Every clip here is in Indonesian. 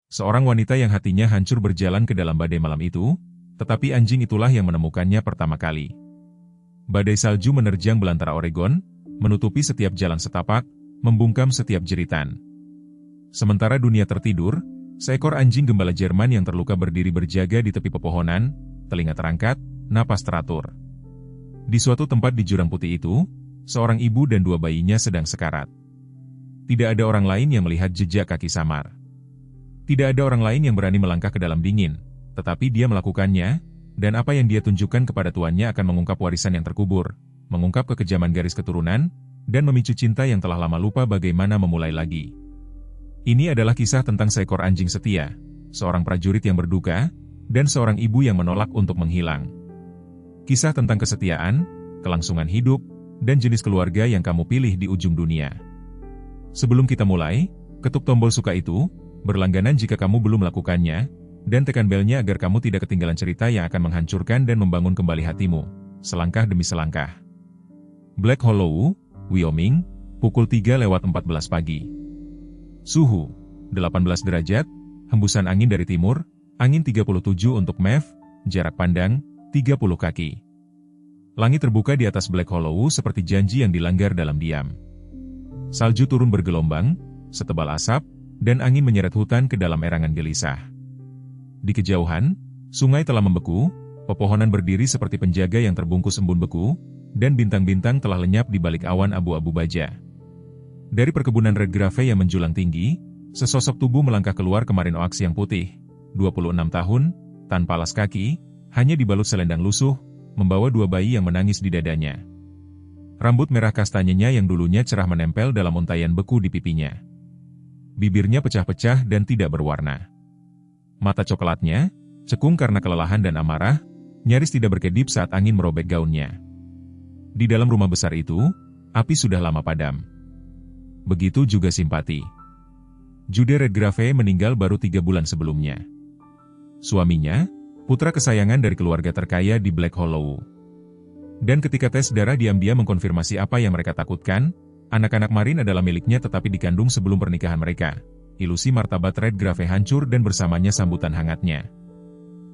seorang wanita yang hatinya hancur berjalan ke dalam badai malam itu, tetapi anjing itulah yang menemukannya pertama kali. Badai salju menerjang belantara Oregon, menutupi setiap jalan setapak, membungkam setiap jeritan. Sementara dunia tertidur, seekor anjing gembala Jerman yang terluka berdiri berjaga di tepi pepohonan, telinga terangkat, napas teratur. Di suatu tempat di jurang putih itu, seorang ibu dan 2 bayinya sedang sekarat. Tidak ada orang lain yang melihat jejak kaki samar. Tidak ada orang lain yang berani melangkah ke dalam dingin, tetapi dia melakukannya, dan apa yang dia tunjukkan kepada tuannya akan mengungkap warisan yang terkubur, mengungkap kekejaman garis keturunan, dan memicu cinta yang telah lama lupa bagaimana memulai lagi. Ini adalah kisah tentang seekor anjing setia, seorang prajurit yang berduka, dan seorang ibu yang menolak untuk menghilang. Kisah tentang kesetiaan, kelangsungan hidup, dan jenis keluarga yang kamu pilih di ujung dunia. Sebelum kita mulai, ketuk tombol suka itu, berlangganan jika kamu belum melakukannya, dan tekan belnya agar kamu tidak ketinggalan cerita yang akan menghancurkan dan membangun kembali hatimu, selangkah demi selangkah. Black Hollow, Wyoming, pukul 3:14 pagi. Suhu, 18 derajat, hembusan angin dari timur, angin 37 untuk MEV, jarak pandang, 30 kaki. Langit terbuka di atas Black Hollow seperti janji yang dilanggar dalam diam. Salju turun bergelombang, setebal asap, dan angin menyeret hutan ke dalam erangan gelisah. Di kejauhan, sungai telah membeku, pepohonan berdiri seperti penjaga yang terbungkus embun beku, dan bintang-bintang telah lenyap di balik awan abu-abu baja. Dari perkebunan Redgrave yang menjulang tinggi, sesosok tubuh melangkah keluar kemarin Oaks yang putih, 26 tahun, tanpa alas kaki, hanya dibalut selendang lusuh, membawa 2 bayi yang menangis di dadanya. Rambut merah kastanyenya yang dulunya cerah menempel dalam untaian beku di pipinya. Bibirnya pecah-pecah dan tidak berwarna. Mata coklatnya, cekung karena kelelahan dan amarah, nyaris tidak berkedip saat angin merobek gaunnya. Di dalam rumah besar itu, api sudah lama padam. Begitu juga simpati. Jude Redgrave meninggal baru 3 bulan sebelumnya. Suaminya, putra kesayangan dari keluarga terkaya di Black Hollow. Dan ketika tes darah diam-diam mengkonfirmasi apa yang mereka takutkan, anak-anak Marin adalah miliknya tetapi dikandung sebelum pernikahan mereka. Ilusi martabat Redgrave hancur dan bersamanya sambutan hangatnya.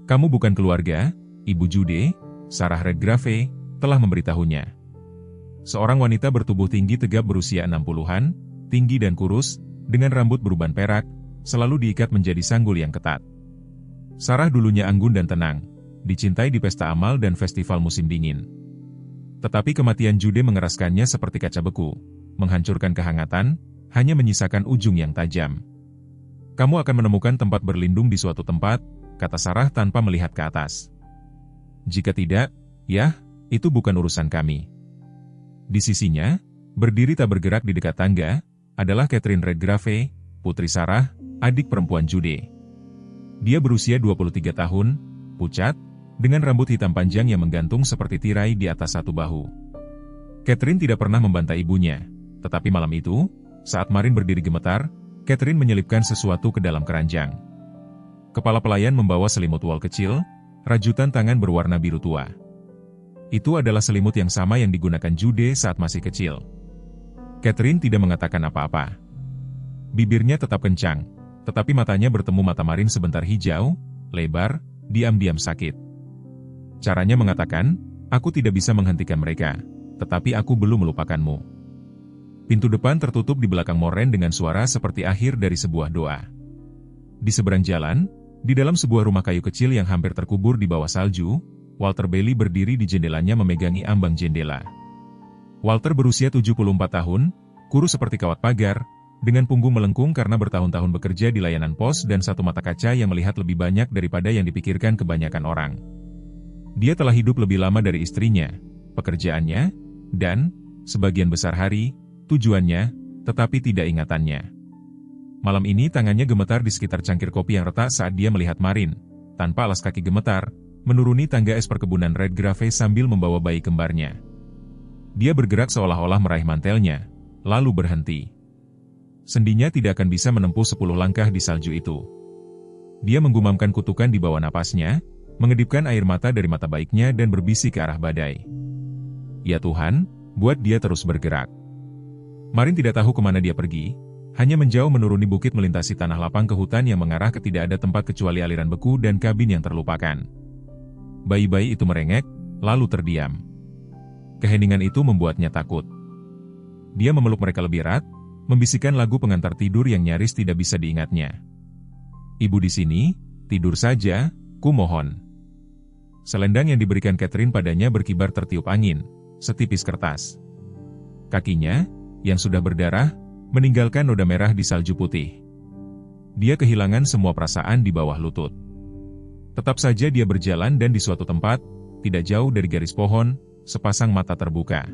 Kamu bukan keluarga, Ibu Jude, Sarah Redgrave, telah memberitahunya. Seorang wanita bertubuh tinggi tegap berusia 60-an, tinggi dan kurus, dengan rambut beruban perak, selalu diikat menjadi sanggul yang ketat. Sarah dulunya anggun dan tenang, dicintai di pesta amal dan festival musim dingin. Tetapi kematian Jude mengeraskannya seperti kaca beku, menghancurkan kehangatan, hanya menyisakan ujung yang tajam. Kamu akan menemukan tempat berlindung di suatu tempat, kata Sarah tanpa melihat ke atas. Jika tidak, ya, itu bukan urusan kami. Di sisinya, berdiri tak bergerak di dekat tangga, adalah Catherine Redgrave, putri Sarah, adik perempuan Jude. Dia berusia 23 tahun, pucat, dengan rambut hitam panjang yang menggantung seperti tirai di atas satu bahu. Catherine tidak pernah membantai ibunya, tetapi malam itu, saat Marin berdiri gemetar, Catherine menyelipkan sesuatu ke dalam keranjang. Kepala pelayan membawa selimut wol kecil, rajutan tangan berwarna biru tua. Itu adalah selimut yang sama yang digunakan Jude saat masih kecil. Catherine tidak mengatakan apa-apa. Bibirnya tetap kencang, tetapi matanya bertemu mata Marin sebentar hijau, lebar, diam-diam sakit. Caranya mengatakan, aku tidak bisa menghentikan mereka, tetapi aku belum melupakanmu. Pintu depan tertutup di belakang Moren dengan suara seperti akhir dari sebuah doa. Di seberang jalan, di dalam sebuah rumah kayu kecil yang hampir terkubur di bawah salju, Walter Bailey berdiri di jendelanya memegangi ambang jendela. Walter berusia 74 tahun, kurus seperti kawat pagar, dengan punggung melengkung karena bertahun-tahun bekerja di layanan pos dan satu mata kaca yang melihat lebih banyak daripada yang dipikirkan kebanyakan orang. Dia telah hidup lebih lama dari istrinya, pekerjaannya, dan, sebagian besar hari, tujuannya, tetapi tidak ingatannya. Malam ini tangannya gemetar di sekitar cangkir kopi yang retak saat dia melihat Marin, tanpa alas kaki gemetar, menuruni tangga es perkebunan Redgrave sambil membawa bayi kembarnya. Dia bergerak seolah-olah meraih mantelnya, lalu berhenti. Sendinya tidak akan bisa menempuh 10 langkah di salju itu. Dia menggumamkan kutukan di bawah napasnya, mengedipkan air mata dari mata baiknya dan berbisik ke arah badai. Ya Tuhan, buat dia terus bergerak. Marin tidak tahu kemana dia pergi, Hanya menjauh menuruni bukit melintasi tanah lapang ke hutan yang mengarah ke tidak ada tempat kecuali aliran beku dan kabin yang terlupakan. Bayi-bayi itu merengek, lalu terdiam. Keheningan itu membuatnya takut. Dia memeluk mereka lebih erat, membisikkan lagu pengantar tidur yang nyaris tidak bisa diingatnya. "Ibu di sini, tidur saja, ku mohon." Selendang yang diberikan Catherine padanya berkibar tertiup angin, setipis kertas. Kakinya, yang sudah berdarah, meninggalkan noda merah di salju putih. Dia kehilangan semua perasaan di bawah lutut. Tetap saja dia berjalan dan di suatu tempat, tidak jauh dari garis pohon, sepasang mata terbuka.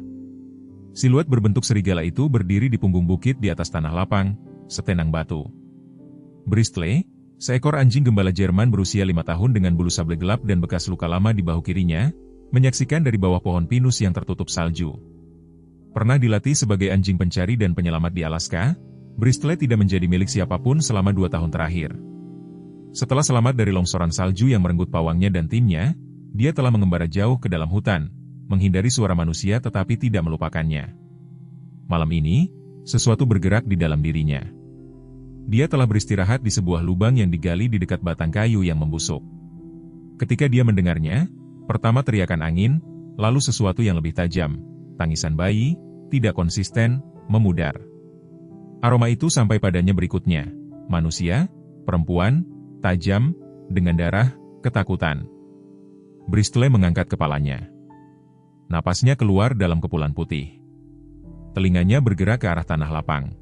Siluet berbentuk serigala itu berdiri di punggung bukit di atas tanah lapang, setenang batu. Bristol, seekor anjing gembala Jerman berusia 5 tahun dengan bulu sable gelap dan bekas luka lama di bahu kirinya, menyaksikan dari bawah pohon pinus yang tertutup salju. Pernah dilatih sebagai anjing pencari dan penyelamat di Alaska, Bristol tidak menjadi milik siapapun selama 2 tahun terakhir. Setelah selamat dari longsoran salju yang merenggut pawangnya dan timnya, dia telah mengembara jauh ke dalam hutan, menghindari suara manusia tetapi tidak melupakannya. Malam ini, sesuatu bergerak di dalam dirinya. Dia telah beristirahat di sebuah lubang yang digali di dekat batang kayu yang membusuk. Ketika dia mendengarnya, pertama teriakan angin, lalu sesuatu yang lebih tajam, tangisan bayi, tidak konsisten, memudar. Aroma itu sampai padanya berikutnya, manusia, perempuan, tajam, dengan darah, ketakutan. Bristol mengangkat kepalanya. Napasnya keluar dalam kepulan putih. Telinganya bergerak ke arah tanah lapang.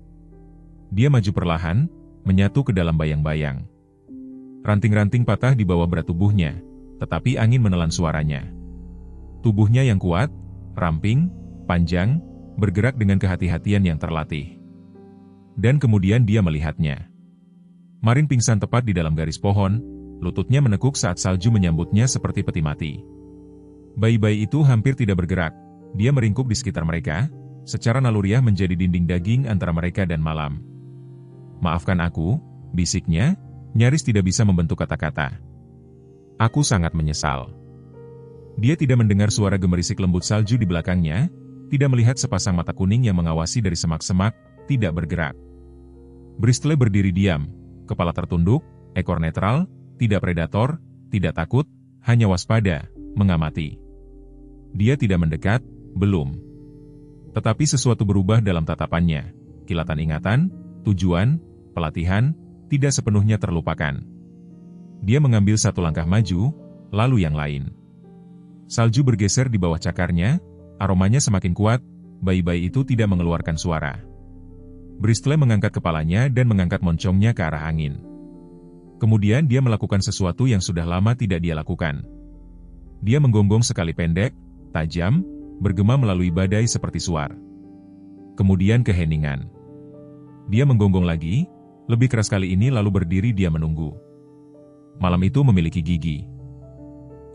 Dia maju perlahan, menyatu ke dalam bayang-bayang. Ranting-ranting patah di bawah berat tubuhnya, tetapi angin menelan suaranya. Tubuhnya yang kuat, ramping, panjang, bergerak dengan kehati-hatian yang terlatih. Dan kemudian dia melihatnya. Marin pingsan tepat di dalam garis pohon, lututnya menekuk saat salju menyambutnya seperti peti mati. Bayi-bayi itu hampir tidak bergerak, dia meringkuk di sekitar mereka, secara naluriah menjadi dinding daging antara mereka dan malam. "Maafkan aku," bisiknya, nyaris tidak bisa membentuk kata-kata. "Aku sangat menyesal." Dia tidak mendengar suara gemerisik lembut salju di belakangnya, tidak melihat sepasang mata kuning yang mengawasi dari semak-semak, tidak bergerak. Bristol berdiri diam, kepala tertunduk, ekor netral, tidak predator, tidak takut, hanya waspada, mengamati. Dia tidak mendekat, belum. Tetapi sesuatu berubah dalam tatapannya, kilatan ingatan, tujuan, pelatihan, tidak sepenuhnya terlupakan. Dia mengambil satu langkah maju, lalu yang lain. Salju bergeser di bawah cakarnya, aromanya semakin kuat, bayi-bayi itu tidak mengeluarkan suara. Bristol mengangkat kepalanya dan mengangkat moncongnya ke arah angin. Kemudian dia melakukan sesuatu yang sudah lama tidak dia lakukan. Dia menggonggong sekali pendek, tajam, bergema melalui badai seperti suar. Kemudian keheningan. Dia menggonggong lagi, lebih keras kali ini lalu berdiri dia menunggu. Malam itu memiliki gigi.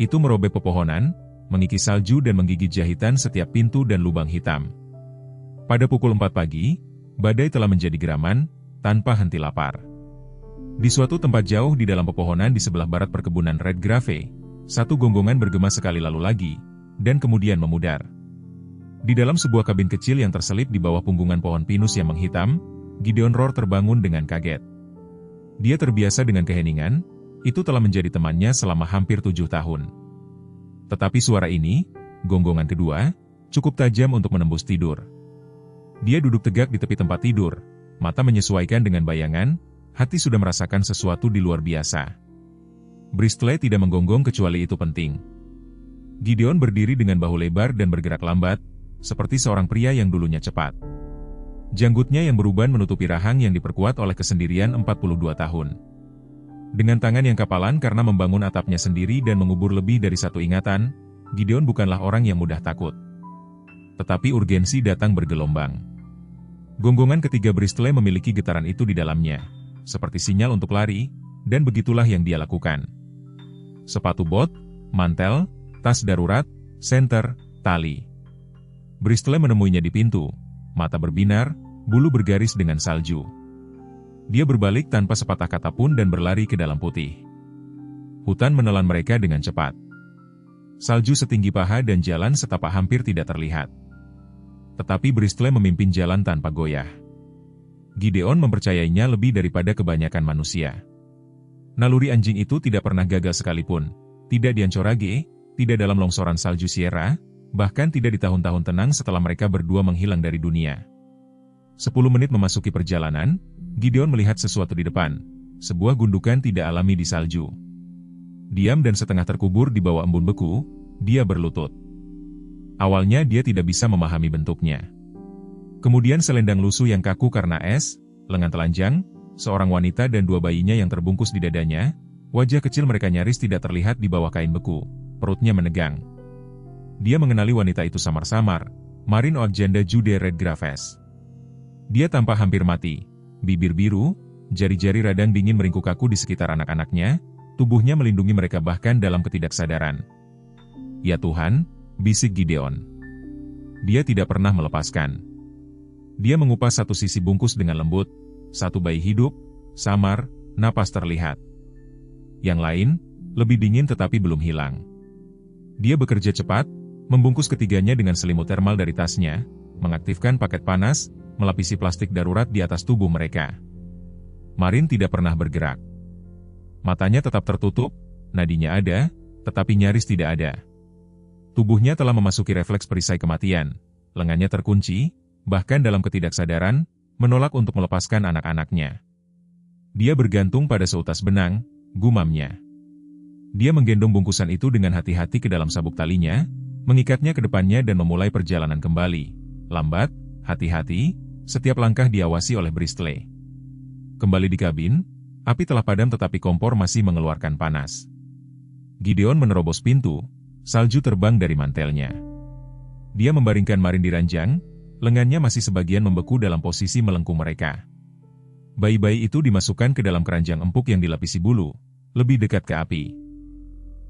Itu merobek pepohonan, mengikis salju dan menggigit jahitan setiap pintu dan lubang hitam. Pada pukul 4 pagi, badai telah menjadi geraman, tanpa henti lapar. Di suatu tempat jauh di dalam pepohonan di sebelah barat perkebunan Red Grave, satu gonggongan bergema sekali lalu lagi, dan kemudian memudar. Di dalam sebuah kabin kecil yang terselip di bawah punggungan pohon pinus yang menghitam, Gideon Rohr terbangun dengan kaget. Dia terbiasa dengan keheningan, itu telah menjadi temannya selama hampir 7 tahun. Tetapi suara ini, gonggongan kedua, cukup tajam untuk menembus tidur. Dia duduk tegak di tepi tempat tidur, mata menyesuaikan dengan bayangan, hati sudah merasakan sesuatu di luar biasa. Bristol tidak menggonggong kecuali itu penting. Gideon berdiri dengan bahu lebar dan bergerak lambat, seperti seorang pria yang dulunya cepat. Janggutnya yang beruban menutupi rahang yang diperkuat oleh kesendirian 42 tahun. Dengan tangan yang kapalan karena membangun atapnya sendiri dan mengubur lebih dari satu ingatan, Gideon bukanlah orang yang mudah takut. Tetapi urgensi datang bergelombang. Gonggongan ketiga Bristol memiliki getaran itu di dalamnya, seperti sinyal untuk lari, dan begitulah yang dia lakukan. Sepatu bot, mantel, tas darurat, senter, tali. Bristol menemuinya di pintu, mata berbinar, bulu bergaris dengan salju. Dia berbalik tanpa sepatah kata pun dan berlari ke dalam putih. Hutan menelan mereka dengan cepat. Salju setinggi paha dan jalan setapak hampir tidak terlihat. Tetapi Bristol memimpin jalan tanpa goyah. Gideon mempercayainya lebih daripada kebanyakan manusia. Naluri anjing itu tidak pernah gagal sekalipun, tidak di Anchorage, tidak dalam longsoran salju Sierra, bahkan tidak di tahun-tahun tenang setelah mereka berdua menghilang dari dunia. 10 menit memasuki perjalanan, Gideon melihat sesuatu di depan, sebuah gundukan tidak alami di salju. Diam dan setengah terkubur di bawah embun beku, dia berlutut. Awalnya dia tidak bisa memahami bentuknya. Kemudian selendang lusuh yang kaku karena es, lengan telanjang, seorang wanita dan 2 bayinya yang terbungkus di dadanya, wajah kecil mereka nyaris tidak terlihat di bawah kain beku, perutnya menegang. Dia mengenali wanita itu samar-samar, Marine Ogenda Jude Redgraves. Dia tampak hampir mati, bibir biru, jari-jari radang dingin meringkuk kaku di sekitar anak-anaknya, tubuhnya melindungi mereka bahkan dalam ketidaksadaran. Ya Tuhan, bisik Gideon. Dia tidak pernah melepaskan. Dia mengupas satu sisi bungkus dengan lembut, satu bayi hidup, samar, napas terlihat. Yang lain, lebih dingin tetapi belum hilang. Dia bekerja cepat, membungkus ketiganya dengan selimut termal dari tasnya, mengaktifkan paket panas, melapisi plastik darurat di atas tubuh mereka. Marin tidak pernah bergerak. Matanya tetap tertutup, nadinya ada, tetapi nyaris tidak ada. Tubuhnya telah memasuki refleks perisai kematian, lengannya terkunci, bahkan dalam ketidaksadaran, menolak untuk melepaskan anak-anaknya. Dia bergantung pada seutas benang, gumamnya. Dia menggendong bungkusan itu dengan hati-hati ke dalam sabuk talinya, mengikatnya ke depannya dan memulai perjalanan kembali. Lambat, hati-hati, setiap langkah diawasi oleh Bristley. Kembali di kabin, api telah padam tetapi kompor masih mengeluarkan panas. Gideon menerobos pintu, salju terbang dari mantelnya. Dia membaringkan Marin di ranjang, lengannya masih sebagian membeku dalam posisi melengkung mereka. Bayi-bayi itu dimasukkan ke dalam keranjang empuk yang dilapisi bulu, lebih dekat ke api.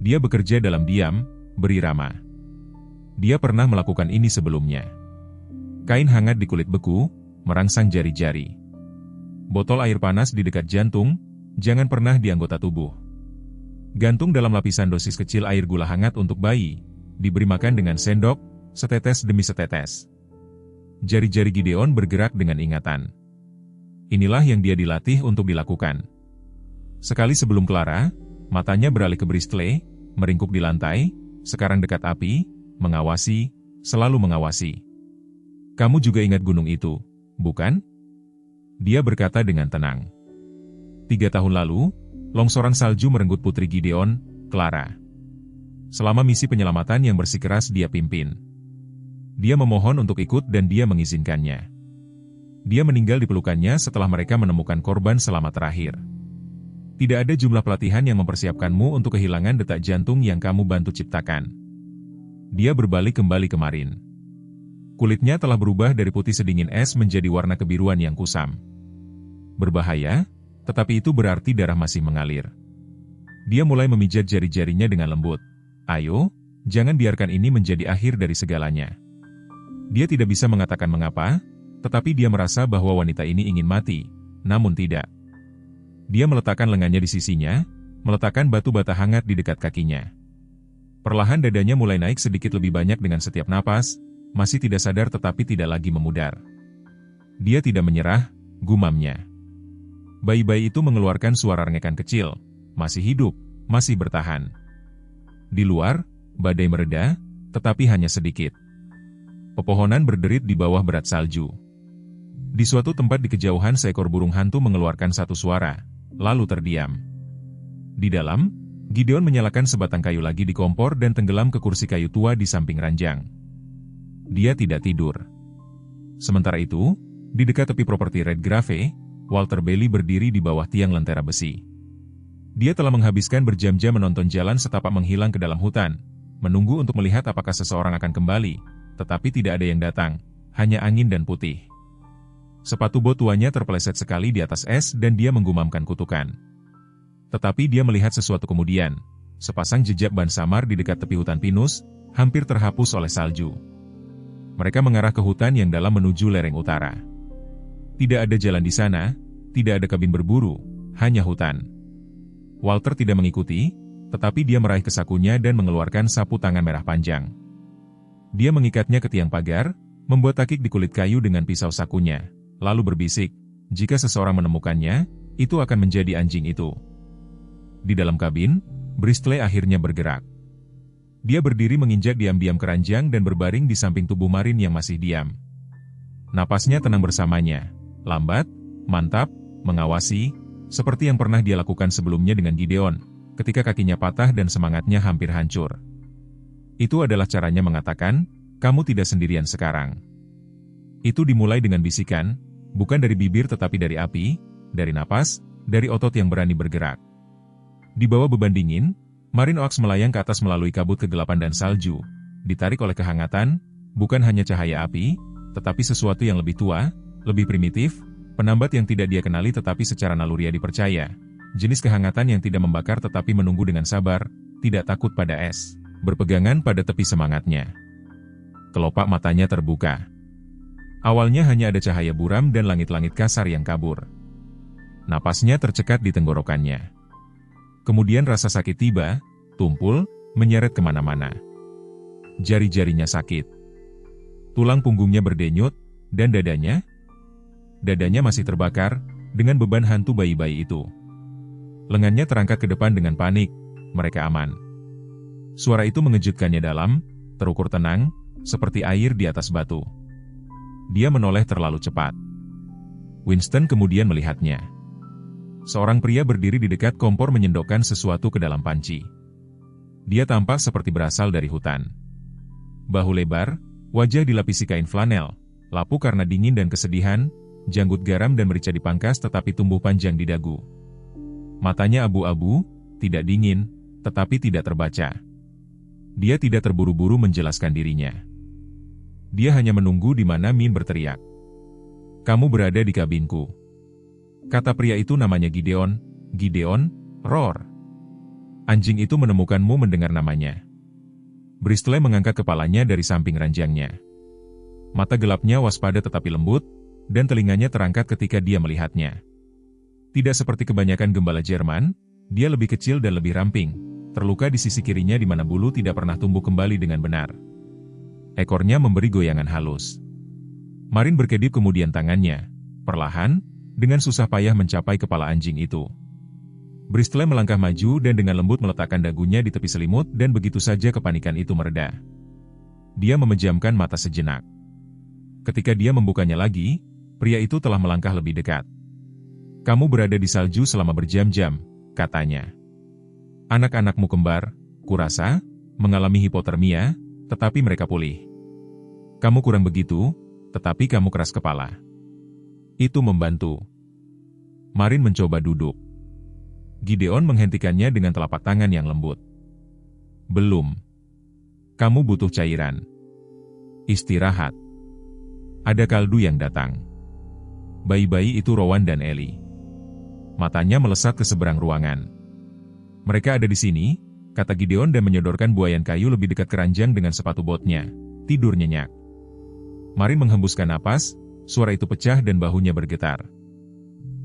Dia bekerja dalam diam, berirama. Dia pernah melakukan ini sebelumnya. Kain hangat di kulit beku, merangsang jari-jari. Botol air panas di dekat jantung, jangan pernah di anggota tubuh. Gantung dalam lapisan dosis kecil air gula hangat untuk bayi, diberi makan dengan sendok, setetes demi setetes. Jari-jari Gideon bergerak dengan ingatan. Inilah yang dia dilatih untuk dilakukan. Sekali sebelum Clara, matanya beralih ke Bristley, meringkuk di lantai, sekarang dekat api, mengawasi, selalu mengawasi. Kamu juga ingat gunung itu, bukan? Dia berkata dengan tenang. 3 tahun lalu, longsoran salju merenggut putri Gideon, Clara. Selama misi penyelamatan yang bersikeras dia pimpin. Dia memohon untuk ikut dan dia mengizinkannya. Dia meninggal di pelukannya setelah mereka menemukan korban selamat terakhir. Tidak ada jumlah pelatihan yang mempersiapkanmu untuk kehilangan detak jantung yang kamu bantu ciptakan. Dia berbalik kembali ke Marin. Kulitnya telah berubah dari putih sedingin es menjadi warna kebiruan yang kusam. Berbahaya, tetapi itu berarti darah masih mengalir. Dia mulai memijat jari-jarinya dengan lembut. Ayo, jangan biarkan ini menjadi akhir dari segalanya. Dia tidak bisa mengatakan mengapa, tetapi dia merasa bahwa wanita ini ingin mati, namun tidak. Dia meletakkan lengannya di sisinya, meletakkan batu bata hangat di dekat kakinya. Perlahan dadanya mulai naik sedikit lebih banyak dengan setiap napas, masih tidak sadar tetapi tidak lagi memudar. Dia tidak menyerah, gumamnya. Bayi-bayi itu mengeluarkan suara rengekan kecil, masih hidup, masih bertahan. Di luar, badai mereda, tetapi hanya sedikit. Pepohonan berderit di bawah berat salju. Di suatu tempat di kejauhan seekor burung hantu mengeluarkan satu suara, lalu terdiam. Di dalam, Gideon menyalakan sebatang kayu lagi di kompor dan tenggelam ke kursi kayu tua di samping ranjang. Dia tidak tidur. Sementara itu, di dekat tepi properti Redgrave, Walter Bailey berdiri di bawah tiang lentera besi. Dia telah menghabiskan berjam-jam menonton jalan setapak menghilang ke dalam hutan, menunggu untuk melihat apakah seseorang akan kembali, tetapi tidak ada yang datang, hanya angin dan putih. Sepatu bot tuanya terpeleset sekali di atas es dan dia menggumamkan kutukan. Tetapi dia melihat sesuatu kemudian, sepasang jejak ban samar di dekat tepi hutan pinus, hampir terhapus oleh salju. Mereka mengarah ke hutan yang dalam menuju lereng utara. Tidak ada jalan di sana, tidak ada kabin berburu, hanya hutan. Walter tidak mengikuti, tetapi dia meraih ke sakunya dan mengeluarkan sapu tangan merah panjang. Dia mengikatnya ke tiang pagar, membuat takik di kulit kayu dengan pisau sakunya, lalu berbisik, Jika seseorang menemukannya, itu akan menjadi anjing itu. Di dalam kabin, Bristol akhirnya bergerak. Dia berdiri menginjak diam-diam keranjang dan berbaring di samping tubuh Marin yang masih diam. Napasnya tenang bersamanya, lambat, mantap, mengawasi, seperti yang pernah dia lakukan sebelumnya dengan Gideon, ketika kakinya patah dan semangatnya hampir hancur. Itu adalah caranya mengatakan, kamu tidak sendirian sekarang. Itu dimulai dengan bisikan, bukan dari bibir tetapi dari api, dari napas, dari otot yang berani bergerak. Di bawah beban dingin, Marin Oaks melayang ke atas melalui kabut kegelapan dan salju, ditarik oleh kehangatan, bukan hanya cahaya api, tetapi sesuatu yang lebih tua, lebih primitif, penambat yang tidak dia kenali tetapi secara naluriah dipercaya. Jenis kehangatan yang tidak membakar tetapi menunggu dengan sabar, tidak takut pada es, berpegangan pada tepi semangatnya. Kelopak matanya terbuka. Awalnya hanya ada cahaya buram dan langit-langit kasar yang kabur. Napasnya tercekat di tenggorokannya. Kemudian rasa sakit tiba, tumpul, menyeret kemana-mana. Jari-jarinya sakit. Tulang punggungnya berdenyut, dan dadanya masih terbakar, dengan beban hantu bayi-bayi itu. Lengannya terangkat ke depan dengan panik, mereka aman. Suara itu mengejutkannya dalam, terukur tenang, seperti air di atas batu. Dia menoleh terlalu cepat. Winston kemudian melihatnya. Seorang pria berdiri di dekat kompor menyendokkan sesuatu ke dalam panci. Dia tampak seperti berasal dari hutan. Bahu lebar, wajah dilapisi kain flanel, lapuk karena dingin dan kesedihan, janggut garam dan merica dipangkas tetapi tumbuh panjang di dagu. Matanya abu-abu, tidak dingin, tetapi tidak terbaca. Dia tidak terburu-buru menjelaskan dirinya. Dia hanya menunggu di mana Min berteriak. "Kamu berada di kabinku." Kata pria itu namanya Gideon. Gideon, roar. Anjing itu menemukanmu mendengar namanya. Bristol mengangkat kepalanya dari samping ranjangnya. Mata gelapnya waspada tetapi lembut, dan telinganya terangkat ketika dia melihatnya. Tidak seperti kebanyakan gembala Jerman, dia lebih kecil dan lebih ramping, terluka di sisi kirinya di mana bulu tidak pernah tumbuh kembali dengan benar. Ekornya memberi goyangan halus. Marin berkedip kemudian tangannya, perlahan, dengan susah payah mencapai kepala anjing itu. Bristol melangkah maju dan dengan lembut meletakkan dagunya di tepi selimut dan begitu saja kepanikan itu mereda. Dia memejamkan mata sejenak. Ketika dia membukanya lagi, pria itu telah melangkah lebih dekat. "Kamu berada di salju selama berjam-jam," katanya. "Anak-anakmu kembar, kurasa, mengalami hipotermia, tetapi mereka pulih. Kamu kurang begitu, tetapi kamu keras kepala." Itu membantu. Marin mencoba duduk. Gideon menghentikannya dengan telapak tangan yang lembut. "Belum. Kamu butuh cairan. Istirahat. Ada kaldu yang datang." Bayi-bayi itu Rowan dan Ellie. Matanya melesat ke seberang ruangan. "Mereka ada di sini," kata Gideon dan menyodorkan buayan kayu lebih dekat keranjang dengan sepatu botnya. Tidur nyenyak. Marin menghembuskan napas, suara itu pecah dan bahunya bergetar.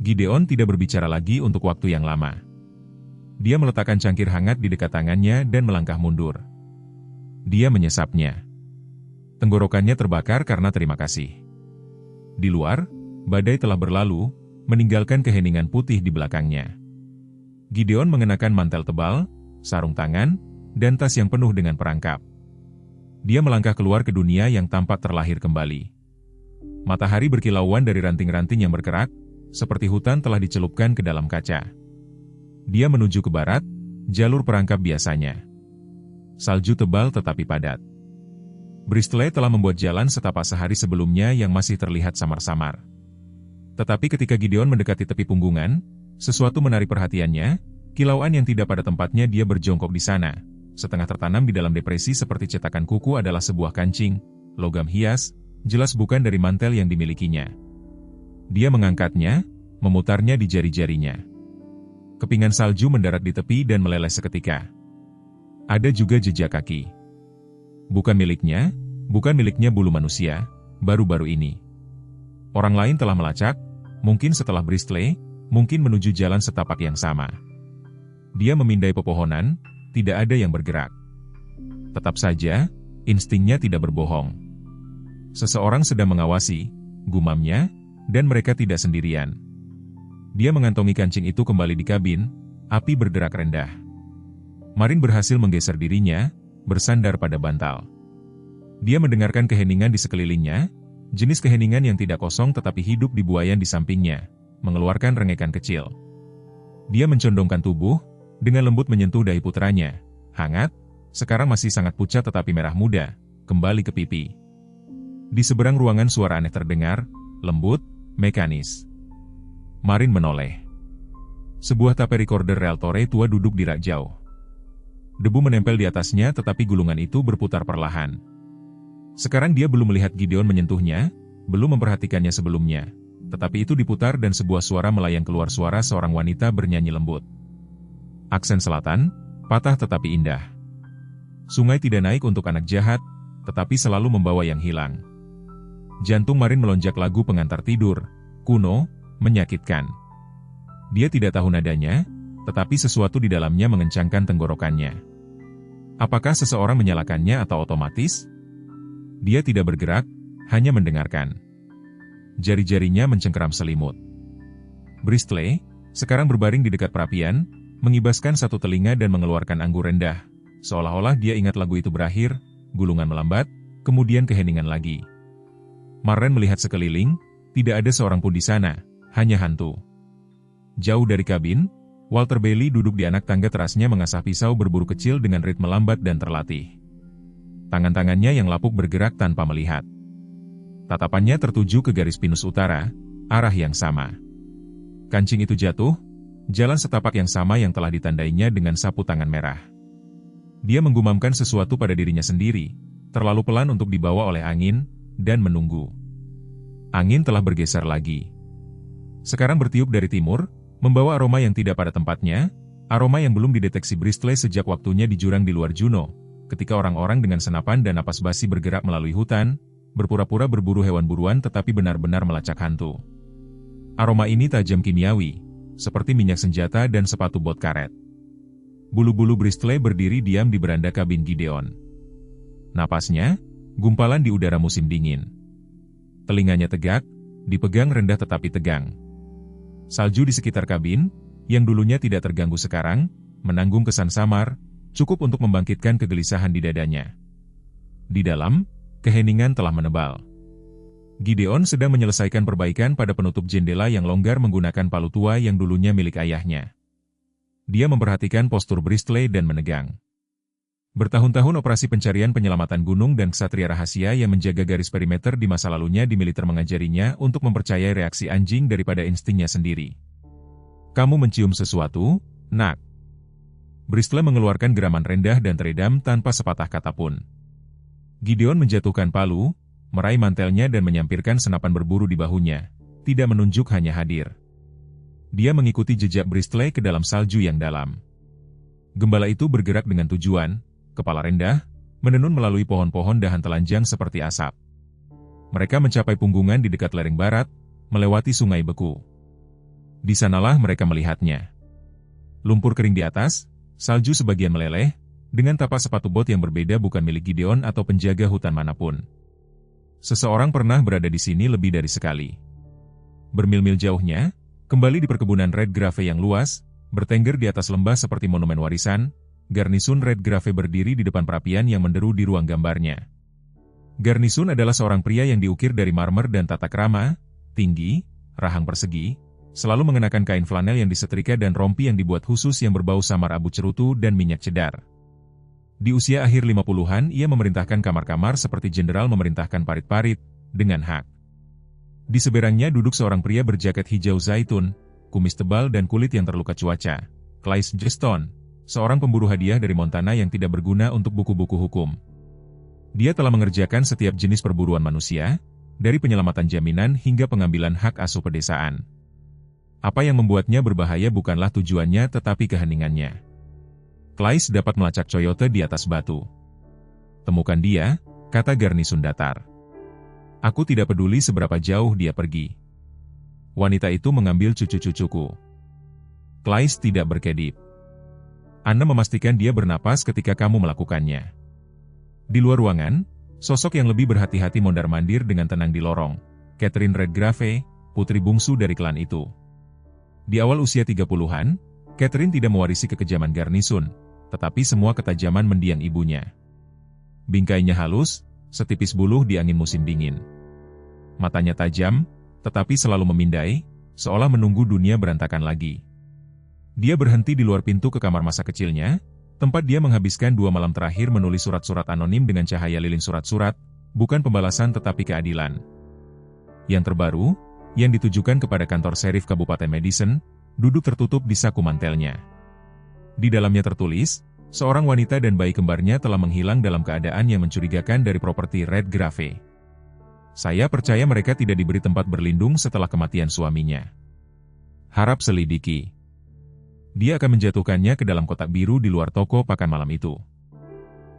Gideon tidak berbicara lagi untuk waktu yang lama. Dia meletakkan cangkir hangat di dekat tangannya dan melangkah mundur. Dia menyesapnya. Tenggorokannya terbakar karena terima kasih. Di luar, badai telah berlalu, meninggalkan keheningan putih di belakangnya. Gideon mengenakan mantel tebal, sarung tangan, dan tas yang penuh dengan perangkap. Dia melangkah keluar ke dunia yang tampak terlahir kembali. Matahari berkilauan dari ranting-ranting yang bergerak, seperti hutan telah dicelupkan ke dalam kaca. Dia menuju ke barat, jalur perangkap biasanya. Salju tebal tetapi padat. Bristol telah membuat jalan setapak sehari sebelumnya yang masih terlihat samar-samar. Tetapi ketika Gideon mendekati tepi punggungan, sesuatu menarik perhatiannya, kilauan yang tidak pada tempatnya. Dia berjongkok di sana, setengah tertanam di dalam depresi seperti cetakan kuku adalah sebuah kancing, logam hias, jelas bukan dari mantel yang dimilikinya. Dia mengangkatnya, memutarnya di jari-jarinya. Kepingan salju mendarat di tepi dan meleleh seketika. Ada juga jejak kaki. Bukan miliknya bulu manusia, baru-baru ini. Orang lain telah melacak, mungkin setelah Bristol, mungkin menuju jalan setapak yang sama. Dia memindai pepohonan, tidak ada yang bergerak. Tetap saja, instingnya tidak berbohong. Seseorang sedang mengawasi, gumamnya, dan mereka tidak sendirian. Dia mengantongi kancing itu kembali di kabin, api bergerak rendah. Marin berhasil menggeser dirinya, bersandar pada bantal. Dia mendengarkan keheningan di sekelilingnya, jenis keheningan yang tidak kosong tetapi hidup di buayan di sampingnya, mengeluarkan rengekan kecil. Dia mencondongkan tubuh, dengan lembut menyentuh dahi putranya, hangat, sekarang masih sangat pucat tetapi merah muda, kembali ke pipi. Di seberang ruangan suara aneh terdengar, lembut, mekanis. Marin menoleh. Sebuah tape recorder Realtore tua duduk di rak jauh. Debu menempel di atasnya tetapi gulungan itu berputar perlahan. Sekarang dia belum melihat Gideon menyentuhnya, belum memperhatikannya sebelumnya. Tetapi itu diputar dan sebuah suara melayang keluar, suara seorang wanita bernyanyi lembut. Aksen selatan, patah tetapi indah. Sungai tidak naik untuk anak jahat, tetapi selalu membawa yang hilang. Jantung Marin melonjak, lagu pengantar tidur, kuno, menyakitkan. Dia tidak tahu nadanya, tetapi sesuatu di dalamnya mengencangkan tenggorokannya. Apakah seseorang menyalakannya atau otomatis? Dia tidak bergerak, hanya mendengarkan. Jari-jarinya mencengkeram selimut. Bristol sekarang berbaring di dekat perapian, mengibaskan satu telinga dan mengeluarkan anggur rendah. Seolah-olah dia ingat lagu itu berakhir, gulungan melambat, kemudian keheningan lagi. Marin melihat sekeliling, tidak ada seorang pun di sana, hanya hantu. Jauh dari kabin, Walter Bailey duduk di anak tangga terasnya mengasah pisau berburu kecil dengan ritme lambat dan terlatih. Tangan-tangannya yang lapuk bergerak tanpa melihat. Tatapannya tertuju ke garis pinus utara, arah yang sama. Kancing itu jatuh, jalan setapak yang sama yang telah ditandainya dengan sapu tangan merah. Dia menggumamkan sesuatu pada dirinya sendiri, terlalu pelan untuk dibawa oleh angin, dan menunggu. Angin telah bergeser lagi. Sekarang bertiup dari timur, membawa aroma yang tidak pada tempatnya, aroma yang belum dideteksi Bristol sejak waktunya di jurang di luar Juno, ketika orang-orang dengan senapan dan napas basi bergerak melalui hutan, berpura-pura berburu hewan buruan tetapi benar-benar melacak hantu. Aroma ini tajam kimiawi, seperti minyak senjata dan sepatu bot karet. Bulu-bulu Bristol berdiri diam di beranda kabin Gideon. Napasnya, gumpalan di udara musim dingin. Telinganya tegak, dipegang rendah tetapi tegang. Salju di sekitar kabin, yang dulunya tidak terganggu sekarang, menanggung kesan samar, cukup untuk membangkitkan kegelisahan di dadanya. Di dalam, keheningan telah menebal. Gideon sedang menyelesaikan perbaikan pada penutup jendela yang longgar menggunakan palu tua yang dulunya milik ayahnya. Dia memperhatikan postur Bristol dan menegang. Bertahun-tahun operasi pencarian penyelamatan gunung dan ksatria rahasia yang menjaga garis perimeter di masa lalunya di militer mengajarinya untuk mempercayai reaksi anjing daripada instingnya sendiri. Kamu mencium sesuatu, nak. Bristol mengeluarkan geraman rendah dan teredam tanpa sepatah kata pun. Gideon menjatuhkan palu, meraih mantelnya dan menyampirkan senapan berburu di bahunya, tidak menunjuk, hanya hadir. Dia mengikuti jejak Bristol ke dalam salju yang dalam. Gembala itu bergerak dengan tujuan, kepala rendah, menenun melalui pohon-pohon dahan telanjang seperti asap. Mereka mencapai punggungan di dekat lereng barat, melewati sungai beku. Di sanalah mereka melihatnya. Lumpur kering di atas, salju sebagian meleleh, dengan tapak sepatu bot yang berbeda bukan milik Gideon atau penjaga hutan manapun. Seseorang pernah berada di sini lebih dari sekali. Bermil-mil jauhnya, kembali di perkebunan Redgrave yang luas, bertengger di atas lembah seperti monumen warisan, Garnisun Redgrave berdiri di depan perapian yang menderu di ruang gambarnya. Garnisun adalah seorang pria yang diukir dari marmer dan tata krama, tinggi, rahang persegi, selalu mengenakan kain flanel yang disetrika dan rompi yang dibuat khusus yang berbau samar abu cerutu dan minyak cedar. Di usia akhir 50-an ia memerintahkan kamar-kamar seperti jenderal memerintahkan parit-parit, dengan hak. Di seberangnya duduk seorang pria berjaket hijau zaitun, kumis tebal dan kulit yang terluka cuaca, Claes Juston, seorang pemburu hadiah dari Montana yang tidak berguna untuk buku-buku hukum. Dia telah mengerjakan setiap jenis perburuan manusia, dari penyelamatan jaminan hingga pengambilan hak asuh pedesaan. Apa yang membuatnya berbahaya bukanlah tujuannya tetapi keheningannya. Claes dapat melacak coyote di atas batu. Temukan dia, kata Garnisun datar. Aku tidak peduli seberapa jauh dia pergi. Wanita itu mengambil cucu-cucuku. Claes tidak berkedip. Anda memastikan dia bernapas ketika kamu melakukannya. Di luar ruangan, sosok yang lebih berhati-hati mondar-mandir dengan tenang di lorong. Catherine Redgrave, putri bungsu dari klan itu. Di awal usia 30-an, Catherine tidak mewarisi kekejaman Garnisun, tetapi semua ketajaman mendiang ibunya. Bingkainya halus, setipis buluh di angin musim dingin. Matanya tajam, tetapi selalu memindai, seolah menunggu dunia berantakan lagi. Dia berhenti di luar pintu ke kamar masa kecilnya, tempat dia menghabiskan 2 malam terakhir menulis surat-surat anonim dengan cahaya lilin surat-surat, bukan pembalasan tetapi keadilan. Yang terbaru, yang ditujukan kepada kantor serif Kabupaten Madison, duduk tertutup di saku mantelnya. Di dalamnya tertulis, seorang wanita dan bayi kembarnya telah menghilang dalam keadaan yang mencurigakan dari properti Red Grave. Saya percaya mereka tidak diberi tempat berlindung setelah kematian suaminya. Harap selidiki. Dia akan menjatuhkannya ke dalam kotak biru di luar toko pakan malam itu.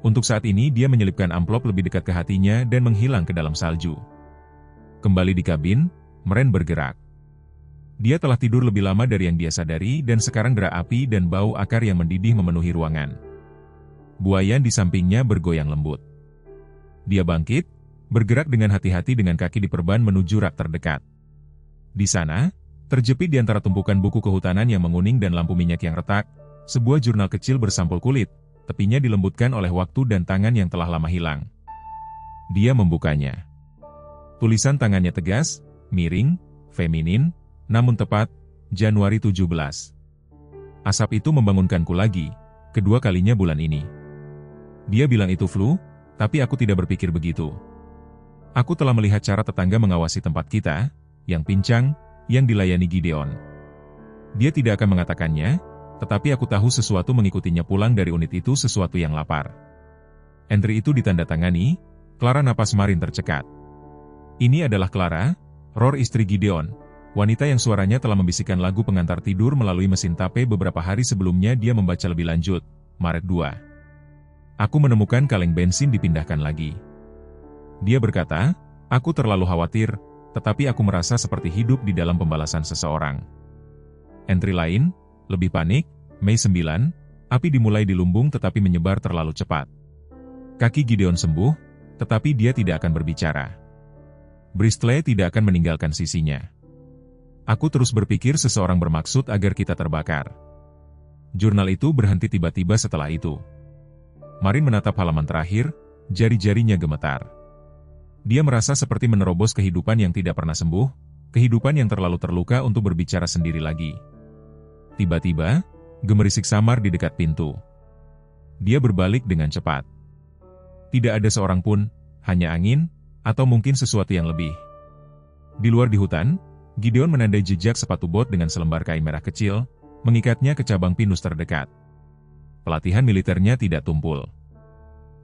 Untuk saat ini dia menyelipkan amplop lebih dekat ke hatinya dan menghilang ke dalam salju. Kembali di kabin, Maren bergerak. Dia telah tidur lebih lama dari yang dia sadari dan sekarang derap api dan bau akar yang mendidih memenuhi ruangan. Buayan di sampingnya bergoyang lembut. Dia bangkit, bergerak dengan hati-hati dengan kaki diperban menuju rak terdekat. Di sana, terjepit di antara tumpukan buku kehutanan yang menguning dan lampu minyak yang retak, sebuah jurnal kecil bersampul kulit, tepinya dilembutkan oleh waktu dan tangan yang telah lama hilang. Dia membukanya. Tulisan tangannya tegas, miring, feminin, namun tepat, Januari 17. Asap itu membangunkanku lagi, kedua kalinya bulan ini. Dia bilang itu flu, tapi aku tidak berpikir begitu. Aku telah melihat cara tetangga mengawasi tempat kita, yang pincang, yang dilayani Gideon. Dia tidak akan mengatakannya, tetapi aku tahu sesuatu mengikutinya pulang dari unit itu sesuatu yang lapar. Entry itu ditandatangani, Clara napas Maren tercekat. Ini adalah Clara, Roar istri Gideon, wanita yang suaranya telah membisikkan lagu pengantar tidur melalui mesin tape beberapa hari sebelumnya dia membaca lebih lanjut, Maret 2. Aku menemukan kaleng bensin dipindahkan lagi. Dia berkata, aku terlalu khawatir, tetapi aku merasa seperti hidup di dalam pembalasan seseorang. Entry lain, lebih panik, Mei 9, api dimulai di lumbung tetapi menyebar terlalu cepat. Kaki Gideon sembuh, tetapi dia tidak akan berbicara. Bristol tidak akan meninggalkan sisinya. Aku terus berpikir seseorang bermaksud agar kita terbakar. Jurnal itu berhenti tiba-tiba setelah itu. Maren menatap halaman terakhir, jari-jarinya gemetar. Dia merasa seperti menerobos kehidupan yang tidak pernah sembuh, kehidupan yang terlalu terluka untuk berbicara sendiri lagi. Tiba-tiba, gemerisik samar di dekat pintu. Dia berbalik dengan cepat. Tidak ada seorang pun, hanya angin, atau mungkin sesuatu yang lebih. Di luar di hutan, Gideon menandai jejak sepatu bot dengan selembar kain merah kecil, mengikatnya ke cabang pinus terdekat. Pelatihan militernya tidak tumpul.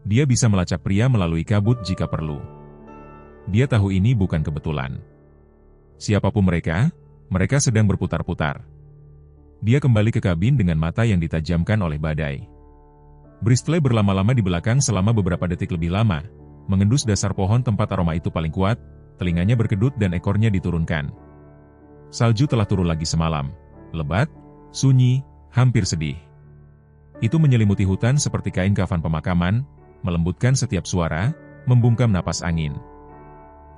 Dia bisa melacak pria melalui kabut jika perlu. Dia tahu ini bukan kebetulan. Siapapun mereka, mereka sedang berputar-putar. Dia kembali ke kabin dengan mata yang ditajamkan oleh badai. Bristol berlama-lama di belakang selama beberapa detik lebih lama, mengendus dasar pohon tempat aroma itu paling kuat, telinganya berkedut dan ekornya diturunkan. Salju telah turun lagi semalam, lebat, sunyi, hampir sedih. Itu menyelimuti hutan seperti kain kafan pemakaman, melembutkan setiap suara, membungkam napas angin.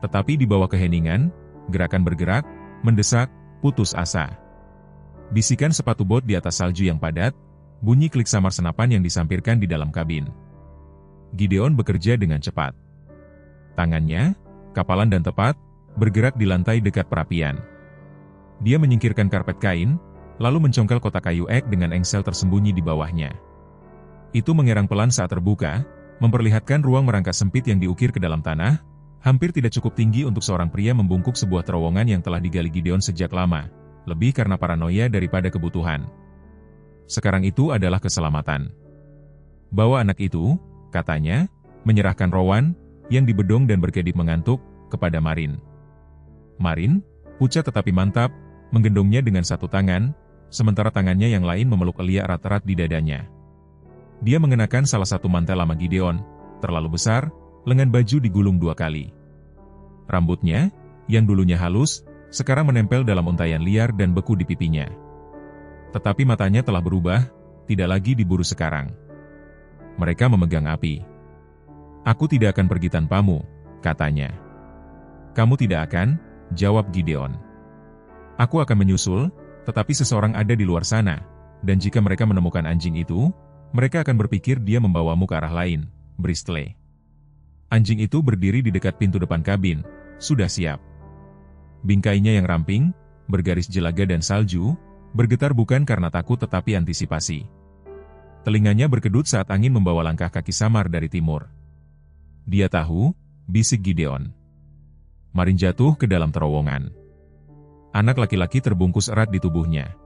Tetapi di bawah keheningan, gerakan bergerak, mendesak, putus asa. Bisikan sepatu bot di atas salju yang padat, bunyi klik samar senapan yang disampirkan di dalam kabin. Gideon bekerja dengan cepat. Tangannya, kapalan dan tepat, bergerak di lantai dekat perapian. Dia menyingkirkan karpet kain, lalu mencongkel kotak kayu ek dengan engsel tersembunyi di bawahnya. Itu mengerang pelan saat terbuka, memperlihatkan ruang merangkak sempit yang diukir ke dalam tanah, hampir tidak cukup tinggi untuk seorang pria membungkuk sebuah terowongan yang telah digali Gideon sejak lama, lebih karena paranoia daripada kebutuhan. Sekarang itu adalah keselamatan. Bawa anak itu, katanya, menyerahkan Rowan, yang dibedong dan berkedip mengantuk, kepada Maren. Maren, pucat tetapi mantap, menggendongnya dengan satu tangan, sementara tangannya yang lain memeluk Elia erat-erat di dadanya. Dia mengenakan salah satu mantel lama Gideon, terlalu besar, lengan baju digulung 2 kali. Rambutnya, yang dulunya halus, sekarang menempel dalam untaian liar dan beku di pipinya. Tetapi matanya telah berubah, tidak lagi diburu sekarang. Mereka memegang api. Aku tidak akan pergi tanpamu, katanya. Kamu tidak akan, jawab Gideon. Aku akan menyusul, Tetapi seseorang ada di luar sana, dan jika mereka menemukan anjing itu, mereka akan berpikir dia membawamu ke arah lain, Bristol. Anjing itu berdiri di dekat pintu depan kabin, sudah siap. Bingkainya yang ramping, bergaris jelaga dan salju, bergetar bukan karena takut tetapi antisipasi. Telinganya berkedut saat angin membawa langkah kaki samar dari timur. Dia tahu, bisik Gideon. Marin jatuh ke dalam terowongan. Anak laki-laki terbungkus erat di tubuhnya.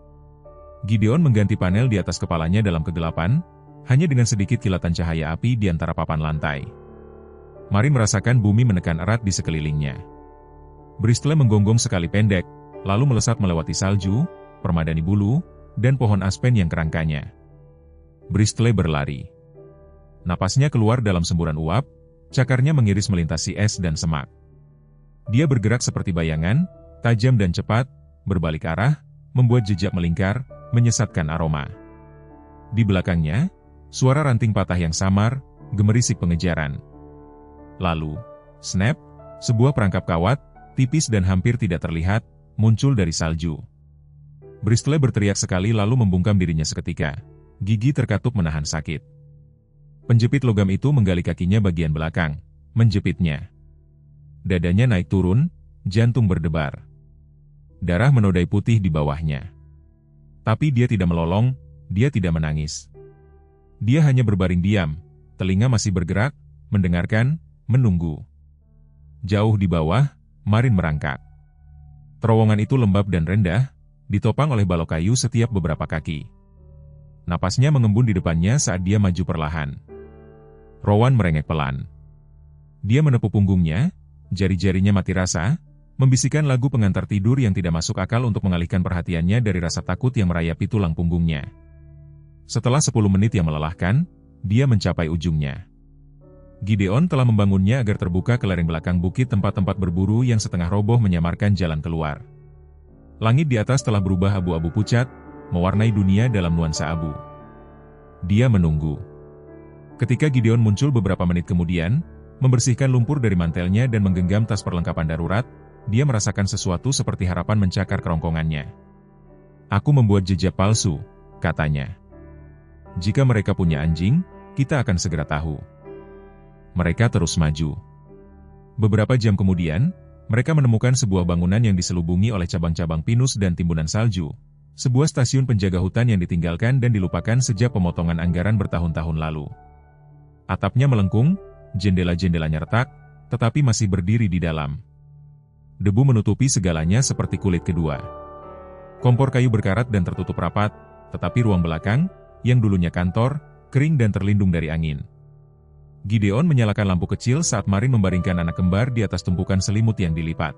Gideon mengganti panel di atas kepalanya dalam kegelapan, hanya dengan sedikit kilatan cahaya api di antara papan lantai. Marin merasakan bumi menekan erat di sekelilingnya. Bristol menggonggong sekali pendek, lalu melesat melewati salju, permadani bulu, dan pohon aspen yang kerangkanya. Bristol berlari. Napasnya keluar dalam semburan uap, cakarnya mengiris melintasi es dan semak. Dia bergerak seperti bayangan, tajam dan cepat, berbalik arah, membuat jejak melingkar, menyesatkan aroma. Di belakangnya, suara ranting patah yang samar, gemerisik pengejaran. Lalu, snap, sebuah perangkap kawat, tipis dan hampir tidak terlihat, muncul dari salju. Bristol berteriak sekali lalu membungkam dirinya seketika. Gigi terkatup menahan sakit. Penjepit logam itu menggali kakinya bagian belakang, menjepitnya. Dadanya naik turun, jantung berdebar. Darah menodai putih di bawahnya. Tapi dia tidak melolong, dia tidak menangis. Dia hanya berbaring diam, telinga masih bergerak, mendengarkan, menunggu. Jauh di bawah, Marin merangkak. Terowongan itu lembab dan rendah, ditopang oleh balok kayu setiap beberapa kaki. Napasnya mengembun di depannya saat dia maju perlahan. Rowan merengek pelan. Dia menepuk punggungnya, jari-jarinya mati rasa, membisikkan lagu pengantar tidur yang tidak masuk akal untuk mengalihkan perhatiannya dari rasa takut yang merayapi tulang punggungnya. Setelah 10 menit yang melelahkan, dia mencapai ujungnya. Gideon telah membangunnya agar terbuka ke lereng belakang bukit tempat-tempat berburu yang setengah roboh menyamarkan jalan keluar. Langit di atas telah berubah abu-abu pucat, mewarnai dunia dalam nuansa abu. Dia menunggu. Ketika Gideon muncul beberapa menit kemudian, membersihkan lumpur dari mantelnya dan menggenggam tas perlengkapan darurat, dia merasakan sesuatu seperti harapan mencakar kerongkongannya. "Aku membuat jejak palsu," katanya. "Jika mereka punya anjing, kita akan segera tahu." Mereka terus maju. Beberapa jam kemudian, mereka menemukan sebuah bangunan yang diselubungi oleh cabang-cabang pinus dan timbunan salju. Sebuah stasiun penjaga hutan yang ditinggalkan dan dilupakan sejak pemotongan anggaran bertahun-tahun lalu. Atapnya melengkung, jendela-jendelanya retak, tetapi masih berdiri di dalam. Debu menutupi segalanya seperti kulit kedua. Kompor kayu berkarat dan tertutup rapat, tetapi ruang belakang, yang dulunya kantor, kering dan terlindung dari angin. Gideon menyalakan lampu kecil saat Marin membaringkan anak kembar di atas tumpukan selimut yang dilipat.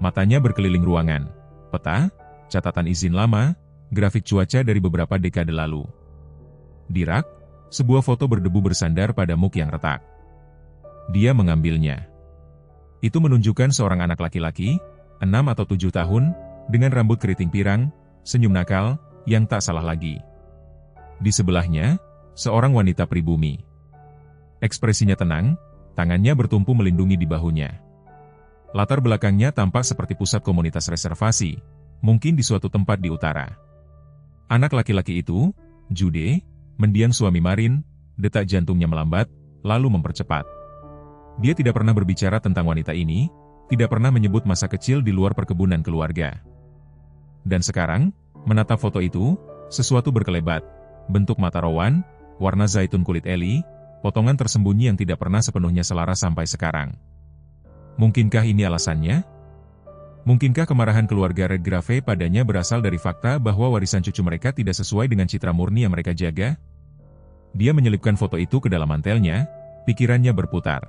Matanya berkeliling ruangan. Peta, catatan izin lama, grafik cuaca dari beberapa dekade lalu. Di rak, sebuah foto berdebu bersandar pada muk yang retak. Dia mengambilnya. Itu menunjukkan seorang anak laki-laki, 6 atau 7 tahun, dengan rambut keriting pirang, senyum nakal, yang tak salah lagi. Di sebelahnya, seorang wanita pribumi. Ekspresinya tenang, tangannya bertumpu melindungi di bahunya. Latar belakangnya tampak seperti pusat komunitas reservasi, mungkin di suatu tempat di utara. Anak laki-laki itu, Jude, mendiang suami Marin, detak jantungnya melambat, lalu mempercepat. Dia tidak pernah berbicara tentang wanita ini, tidak pernah menyebut masa kecil di luar perkebunan keluarga. Dan sekarang, menatap foto itu, sesuatu berkelebat, bentuk mata Rowan, warna zaitun kulit Ellie, potongan tersembunyi yang tidak pernah sepenuhnya selaras sampai sekarang. Mungkinkah ini alasannya? Mungkinkah kemarahan keluarga Redgrave padanya berasal dari fakta bahwa warisan cucu mereka tidak sesuai dengan citra murni yang mereka jaga? Dia menyelipkan foto itu ke dalam mantelnya, pikirannya berputar.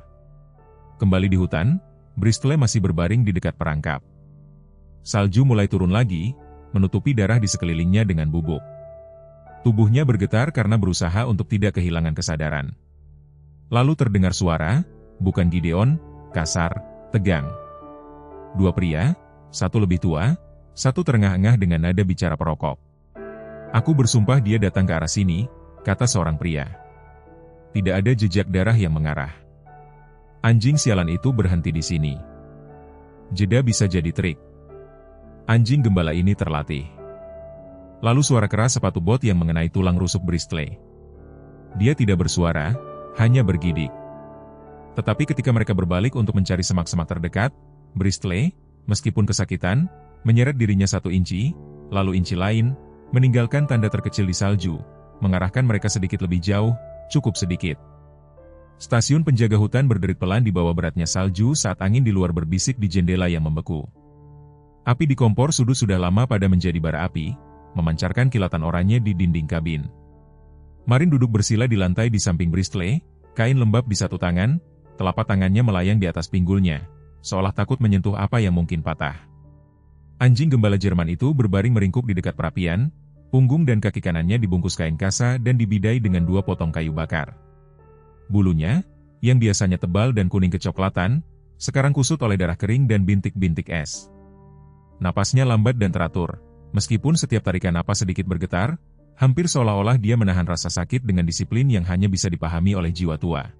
Kembali di hutan, Bristol masih berbaring di dekat perangkap. Salju mulai turun lagi, menutupi darah di sekelilingnya dengan bubuk. Tubuhnya bergetar karena berusaha untuk tidak kehilangan kesadaran. Lalu terdengar suara, bukan Gideon, kasar, tegang. Dua pria, satu lebih tua, satu terengah-engah dengan nada bicara perokok. "Aku bersumpah dia datang ke arah sini," kata seorang pria. Tidak ada jejak darah yang mengarah. Anjing sialan itu berhenti di sini. Jeda bisa jadi trik. Anjing gembala ini terlatih. Lalu suara keras sepatu bot yang mengenai tulang rusuk Bristol. Dia tidak bersuara, hanya bergidik. Tetapi ketika mereka berbalik untuk mencari semak-semak terdekat, Bristol, meskipun kesakitan, menyeret dirinya 1 inci, lalu inci lain, meninggalkan tanda terkecil di salju, mengarahkan mereka sedikit lebih jauh, cukup sedikit. Stasiun penjaga hutan berderit pelan di bawah beratnya salju saat angin di luar berbisik di jendela yang membeku. Api di kompor sudut sudah lama pada menjadi bara api, memancarkan kilatan oranye di dinding kabin. Marin duduk bersila di lantai di samping Bristol, kain lembab di satu tangan, telapak tangannya melayang di atas pinggulnya, seolah takut menyentuh apa yang mungkin patah. Anjing gembala Jerman itu berbaring meringkuk di dekat perapian, punggung dan kaki kanannya dibungkus kain kasa dan dibidai dengan 2 potong kayu bakar. Bulunya, yang biasanya tebal dan kuning kecoklatan, sekarang kusut oleh darah kering dan bintik-bintik es. Napasnya lambat dan teratur, meskipun setiap tarikan napas sedikit bergetar, hampir seolah-olah dia menahan rasa sakit dengan disiplin yang hanya bisa dipahami oleh jiwa tua.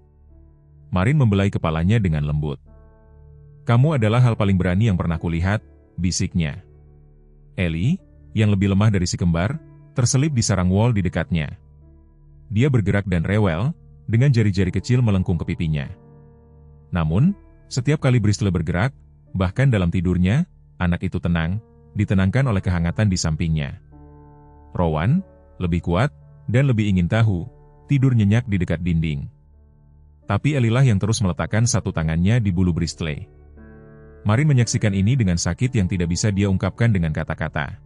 Marin membelai kepalanya dengan lembut. "Kamu adalah hal paling berani yang pernah kulihat," bisiknya. Ellie, yang lebih lemah dari si kembar, terselip di sarang wol di dekatnya. Dia bergerak dan rewel, dengan jari-jari kecil melengkung ke pipinya. Namun, setiap kali Bristol bergerak, bahkan dalam tidurnya, anak itu tenang, ditenangkan oleh kehangatan di sampingnya. Rowan, lebih kuat, dan lebih ingin tahu, tidur nyenyak di dekat dinding. Tapi Elilah yang terus meletakkan 1 tangannya di bulu Bristol. Marin menyaksikan ini dengan sakit yang tidak bisa dia ungkapkan dengan kata-kata.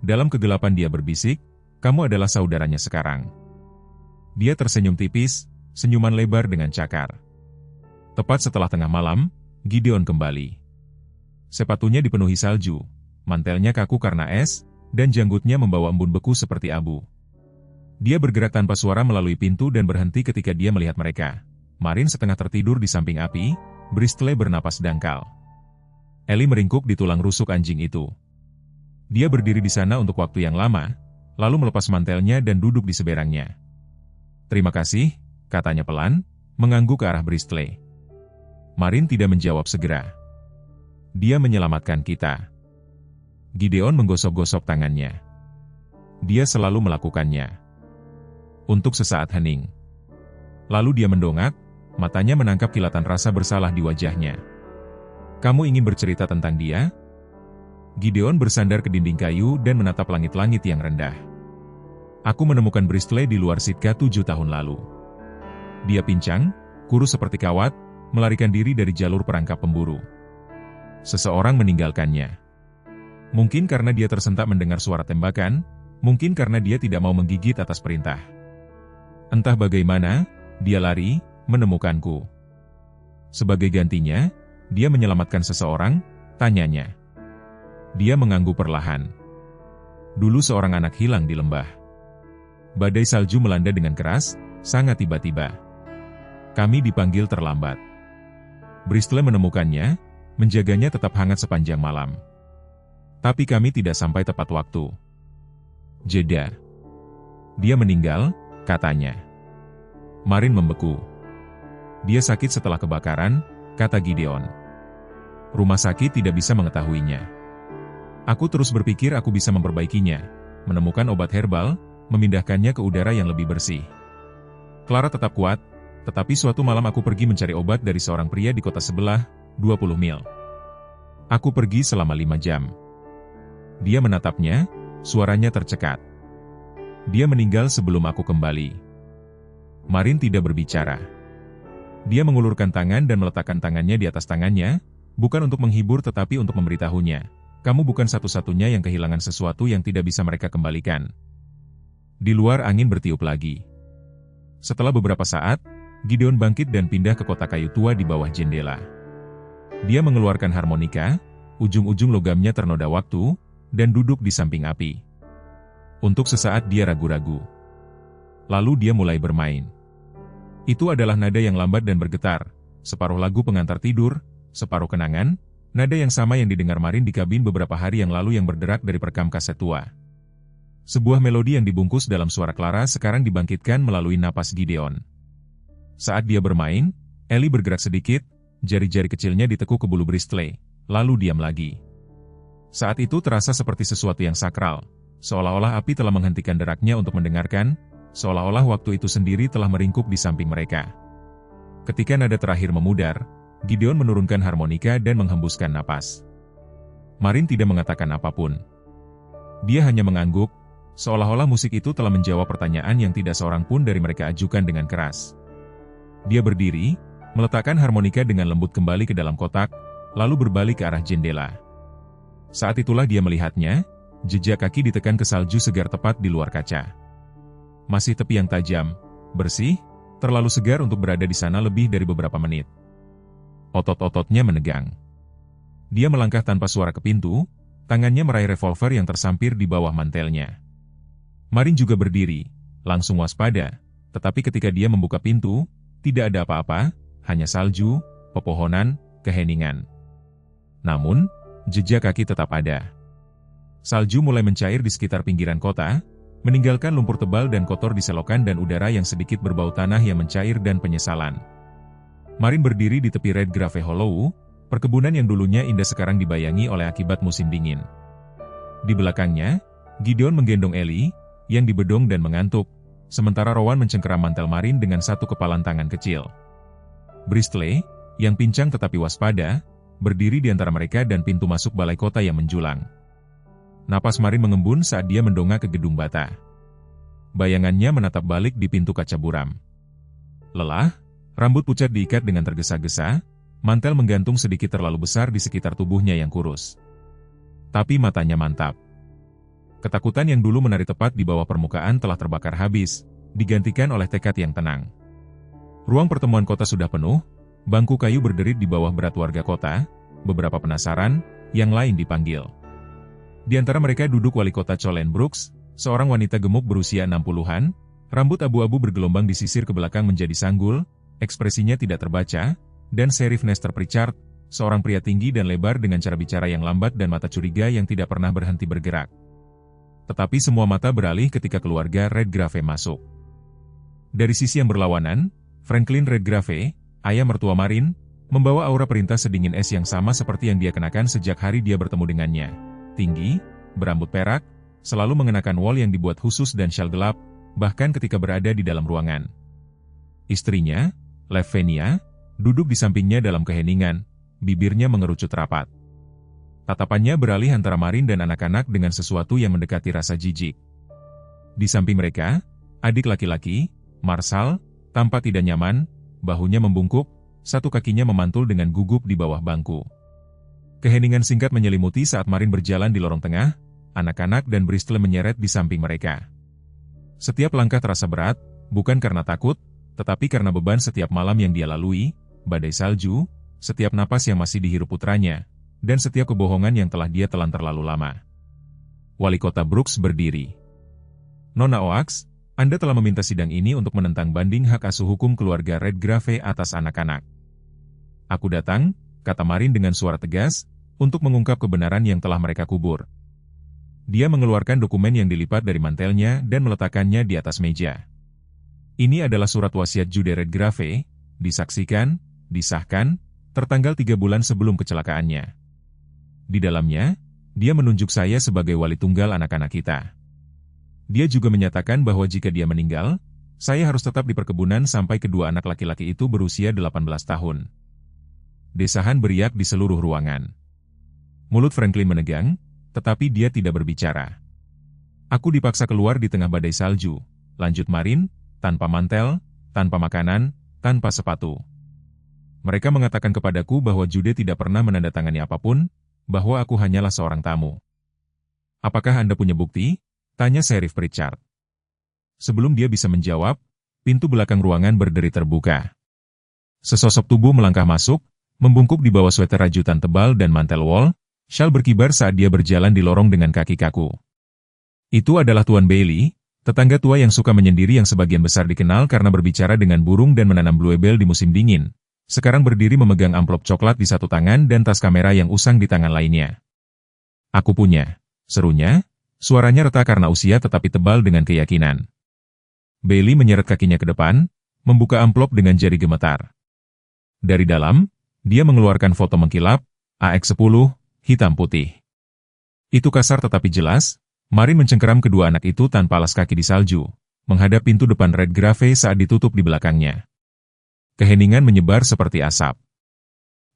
Dalam kegelapan dia berbisik, "Kamu adalah saudaranya sekarang." Dia tersenyum tipis, senyuman lebar dengan cakar. Tepat setelah tengah malam, Gideon kembali. Sepatunya dipenuhi salju, mantelnya kaku karena es, dan janggutnya membawa embun beku seperti abu. Dia bergerak tanpa suara melalui pintu dan berhenti ketika dia melihat mereka. Marin setengah tertidur di samping api, Bristol bernapas dangkal. Ellie meringkuk di tulang rusuk anjing itu. Dia berdiri di sana untuk waktu yang lama, lalu melepas mantelnya dan duduk di seberangnya. "Terima kasih," katanya pelan, mengangguk ke arah Bristol. Marin tidak menjawab segera. "Dia menyelamatkan kita." Gideon menggosok-gosok tangannya. Dia selalu melakukannya. Untuk sesaat hening. Lalu dia mendongak, matanya menangkap kilatan rasa bersalah di wajahnya. "Kamu ingin bercerita tentang dia?" Gideon bersandar ke dinding kayu dan menatap langit-langit yang rendah. "Aku menemukan Bristol di luar Sitka 7 tahun lalu. Dia pincang, kurus seperti kawat, melarikan diri dari jalur perangkap pemburu. Seseorang meninggalkannya. Mungkin karena dia tersentak mendengar suara tembakan, mungkin karena dia tidak mau menggigit atas perintah. Entah bagaimana, dia lari, menemukanku. Sebagai gantinya, dia menyelamatkan seseorang, tanyanya. Dia mengangguk perlahan. Dulu seorang anak hilang di lembah. Badai salju melanda dengan keras, sangat tiba-tiba. Kami dipanggil terlambat. Bristol menemukannya, menjaganya tetap hangat sepanjang malam. Tapi kami tidak sampai tepat waktu. Jeda. Dia meninggal, katanya. Marin membeku. Dia sakit setelah kebakaran, kata Gideon. Rumah sakit tidak bisa mengetahuinya. Aku terus berpikir aku bisa memperbaikinya, menemukan obat herbal, memindahkannya ke udara yang lebih bersih. Clara tetap kuat, tetapi suatu malam aku pergi mencari obat dari seorang pria di kota sebelah, 20 mil. Aku pergi selama 5 jam. Dia menatapnya, suaranya tercekat. Dia meninggal sebelum aku kembali. Marin tidak berbicara. Dia mengulurkan tangan dan meletakkan tangannya di atas tangannya, bukan untuk menghibur tetapi untuk memberitahunya. Kamu bukan satu-satunya yang kehilangan sesuatu yang tidak bisa mereka kembalikan. Di luar angin bertiup lagi. Setelah beberapa saat, Gideon bangkit dan pindah ke kotak kayu tua di bawah jendela. Dia mengeluarkan harmonika, ujung-ujung logamnya ternoda waktu, dan duduk di samping api. Untuk sesaat dia ragu-ragu. Lalu dia mulai bermain. Itu adalah nada yang lambat dan bergetar, separuh lagu pengantar tidur, separuh kenangan, nada yang sama yang didengar Marin di kabin beberapa hari yang lalu yang berderak dari perekam kaset tua. Sebuah melodi yang dibungkus dalam suara Clara sekarang dibangkitkan melalui napas Gideon. Saat dia bermain, Ellie bergerak sedikit, jari-jari kecilnya ditekuk ke bulu Bristol, lalu diam lagi. Saat itu terasa seperti sesuatu yang sakral, seolah-olah api telah menghentikan deraknya untuk mendengarkan, seolah-olah waktu itu sendiri telah meringkuk di samping mereka. Ketika nada terakhir memudar, Gideon menurunkan harmonika dan menghembuskan napas. Marin tidak mengatakan apapun. Dia hanya mengangguk, seolah-olah musik itu telah menjawab pertanyaan yang tidak seorang pun dari mereka ajukan dengan keras. Dia berdiri, meletakkan harmonika dengan lembut kembali ke dalam kotak, lalu berbalik ke arah jendela. Saat itulah dia melihatnya, jejak kaki ditekan ke salju segar tepat di luar kaca. Masih tepi yang tajam, bersih, terlalu segar untuk berada di sana lebih dari beberapa menit. Otot-ototnya menegang. Dia melangkah tanpa suara ke pintu, tangannya meraih revolver yang tersampir di bawah mantelnya. Marin juga berdiri, langsung waspada, tetapi ketika dia membuka pintu, tidak ada apa-apa, hanya salju, pepohonan, keheningan. Namun, jejak kaki tetap ada. Salju mulai mencair di sekitar pinggiran kota, meninggalkan lumpur tebal dan kotor di selokan dan udara yang sedikit berbau tanah yang mencair dan penyesalan. Marin berdiri di tepi Red Grave Hollow, perkebunan yang dulunya indah sekarang dibayangi oleh akibat musim dingin. Di belakangnya, Gideon menggendong Ellie, yang dibedong dan mengantuk, sementara Rowan mencengkeram mantel Marin dengan satu kepalan tangan kecil. Bristley, yang pincang tetapi waspada, berdiri di antara mereka dan pintu masuk balai kota yang menjulang. Napas Marin mengembun saat dia mendongak ke gedung bata. Bayangannya menatap balik di pintu kaca buram. Lelah, rambut pucat diikat dengan tergesa-gesa, mantel menggantung sedikit terlalu besar di sekitar tubuhnya yang kurus. Tapi matanya mantap. Ketakutan yang dulu menari tepat di bawah permukaan telah terbakar habis, digantikan oleh tekad yang tenang. Ruang pertemuan kota sudah penuh, bangku kayu berderit di bawah berat warga kota, beberapa penasaran, yang lain dipanggil. Di antara mereka duduk wali kota Cholen Brooks, seorang wanita gemuk berusia 60-an, rambut abu-abu bergelombang disisir ke belakang menjadi sanggul, ekspresinya tidak terbaca, dan Sheriff Nestor Pritchard, seorang pria tinggi dan lebar dengan cara bicara yang lambat dan mata curiga yang tidak pernah berhenti bergerak. Tetapi semua mata beralih ketika keluarga Redgrave masuk. Dari sisi yang berlawanan, Franklin Redgrave, ayah mertua Marin, membawa aura perintah sedingin es yang sama seperti yang dia kenakan sejak hari dia bertemu dengannya. Tinggi, berambut perak, selalu mengenakan wol yang dibuat khusus dan syal gelap, bahkan ketika berada di dalam ruangan. Istrinya, Levenia, duduk di sampingnya dalam keheningan, bibirnya mengerucut rapat. Tatapannya beralih antara Marin dan anak-anak dengan sesuatu yang mendekati rasa jijik. Di samping mereka, adik laki-laki, Marshall, tampak tidak nyaman, bahunya membungkuk, satu kakinya memantul dengan gugup di bawah bangku. Keheningan singkat menyelimuti saat Marin berjalan di lorong tengah, anak-anak dan Bristley menyeret di samping mereka. Setiap langkah terasa berat, bukan karena takut, tetapi karena beban setiap malam yang dia lalui, badai salju, setiap napas yang masih dihirup putranya, dan setiap kebohongan yang telah dia telan terlalu lama. Wali kota Brooks berdiri. Nona Oaks, Anda telah meminta sidang ini untuk menentang banding hak asuh hukum keluarga Redgrave atas anak-anak. Aku datang, kata Marin dengan suara tegas, untuk mengungkap kebenaran yang telah mereka kubur. Dia mengeluarkan dokumen yang dilipat dari mantelnya dan meletakkannya di atas meja. Ini adalah surat wasiat Jude Redgrave, disaksikan, disahkan, tertanggal 3 bulan sebelum kecelakaannya. Di dalamnya, dia menunjuk saya sebagai wali tunggal anak-anak kita. Dia juga menyatakan bahwa jika dia meninggal, saya harus tetap di perkebunan sampai kedua anak laki-laki itu berusia 18 tahun. Desahan beriak di seluruh ruangan. Mulut Franklin menegang, tetapi dia tidak berbicara. Aku dipaksa keluar di tengah badai salju, lanjut Marin, tanpa mantel, tanpa makanan, tanpa sepatu. Mereka mengatakan kepadaku bahwa Jude tidak pernah menandatangani apapun, bahwa aku hanyalah seorang tamu. Apakah Anda punya bukti? Tanya Sheriff Pritchard. Sebelum dia bisa menjawab, pintu belakang ruangan berderi terbuka. Sesosok tubuh melangkah masuk, membungkuk di bawah sweter rajutan tebal dan mantel wol, syal berkibar saat dia berjalan di lorong dengan kaki kaku. Itu adalah Tuan Bailey, tetangga tua yang suka menyendiri yang sebagian besar dikenal karena berbicara dengan burung dan menanam bluebell di musim dingin. Sekarang berdiri memegang amplop coklat di satu tangan dan tas kamera yang usang di tangan lainnya. Aku punya, serunya, suaranya retak karena usia tetapi tebal dengan keyakinan. Bailey menyeret kakinya ke depan, membuka amplop dengan jari gemetar. Dari dalam, dia mengeluarkan foto mengkilap, AX-10, hitam putih. Itu kasar tetapi jelas, Marin mencengkeram kedua anak itu tanpa alas kaki di salju, menghadap pintu depan Redgrave saat ditutup di belakangnya. Keheningan menyebar seperti asap.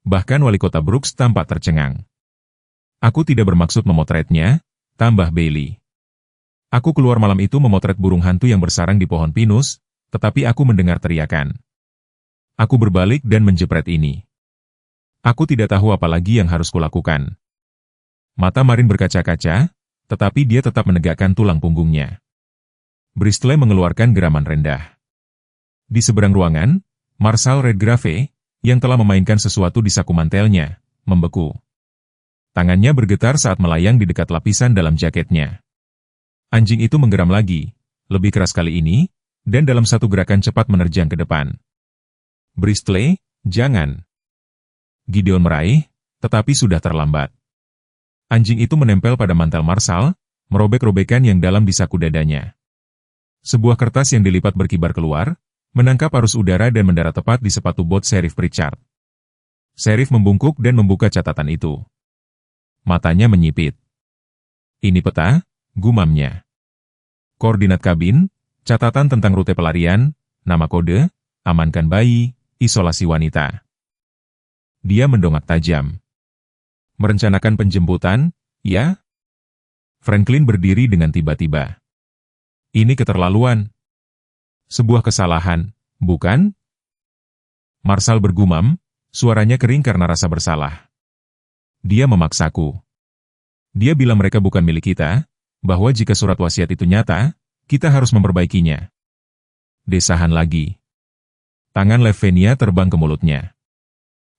Bahkan wali kota Brooks tampak tercengang. Aku tidak bermaksud memotretnya, tambah Bailey. Aku keluar malam itu memotret burung hantu yang bersarang di pohon pinus, tetapi aku mendengar teriakan. Aku berbalik dan menjepret ini. Aku tidak tahu apa lagi yang harus kulakukan. Mata Marin berkaca-kaca, tetapi dia tetap menegakkan tulang punggungnya. Bristol mengeluarkan geraman rendah. Di seberang ruangan, Marshal Redgrave, yang telah memainkan sesuatu di saku mantelnya, membeku. Tangannya bergetar saat melayang di dekat lapisan dalam jaketnya. Anjing itu menggeram lagi, lebih keras kali ini, dan dalam satu gerakan cepat menerjang ke depan. Bristol, jangan. Gideon meraih, tetapi sudah terlambat. Anjing itu menempel pada mantel Marshal, merobek robekan yang dalam di saku dadanya. Sebuah kertas yang dilipat berkibar keluar, menangkap arus udara dan mendarat tepat di sepatu bot Sheriff Pritchard. Sheriff membungkuk dan membuka catatan itu. Matanya menyipit. Ini peta, gumamnya. Koordinat kabin, catatan tentang rute pelarian, nama kode, amankan bayi, isolasi wanita. Dia mendongak tajam. Merencanakan penjemputan, ya? Franklin berdiri dengan tiba-tiba. Ini keterlaluan. Sebuah kesalahan, bukan? Marshal bergumam, suaranya kering karena rasa bersalah. Dia memaksaku. Dia bilang mereka bukan milik kita, bahwa jika surat wasiat itu nyata, kita harus memperbaikinya. Desahan lagi. Tangan Levenia terbang ke mulutnya.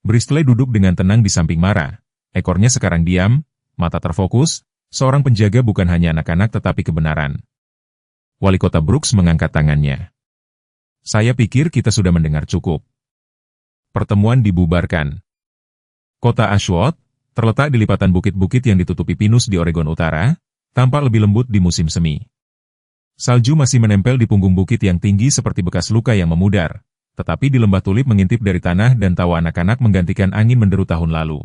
Bristol duduk dengan tenang di samping Mara. Ekornya sekarang diam, mata terfokus, seorang penjaga bukan hanya anak-anak tetapi kebenaran. Wali kota Brooks mengangkat tangannya. Saya pikir kita sudah mendengar cukup. Pertemuan dibubarkan. Kota Ashwood, terletak di lipatan bukit-bukit yang ditutupi pinus di Oregon Utara, tampak lebih lembut di musim semi. Salju masih menempel di punggung bukit yang tinggi seperti bekas luka yang memudar, tetapi di lembah tulip mengintip dari tanah dan tawa anak-anak menggantikan angin menderu tahun lalu.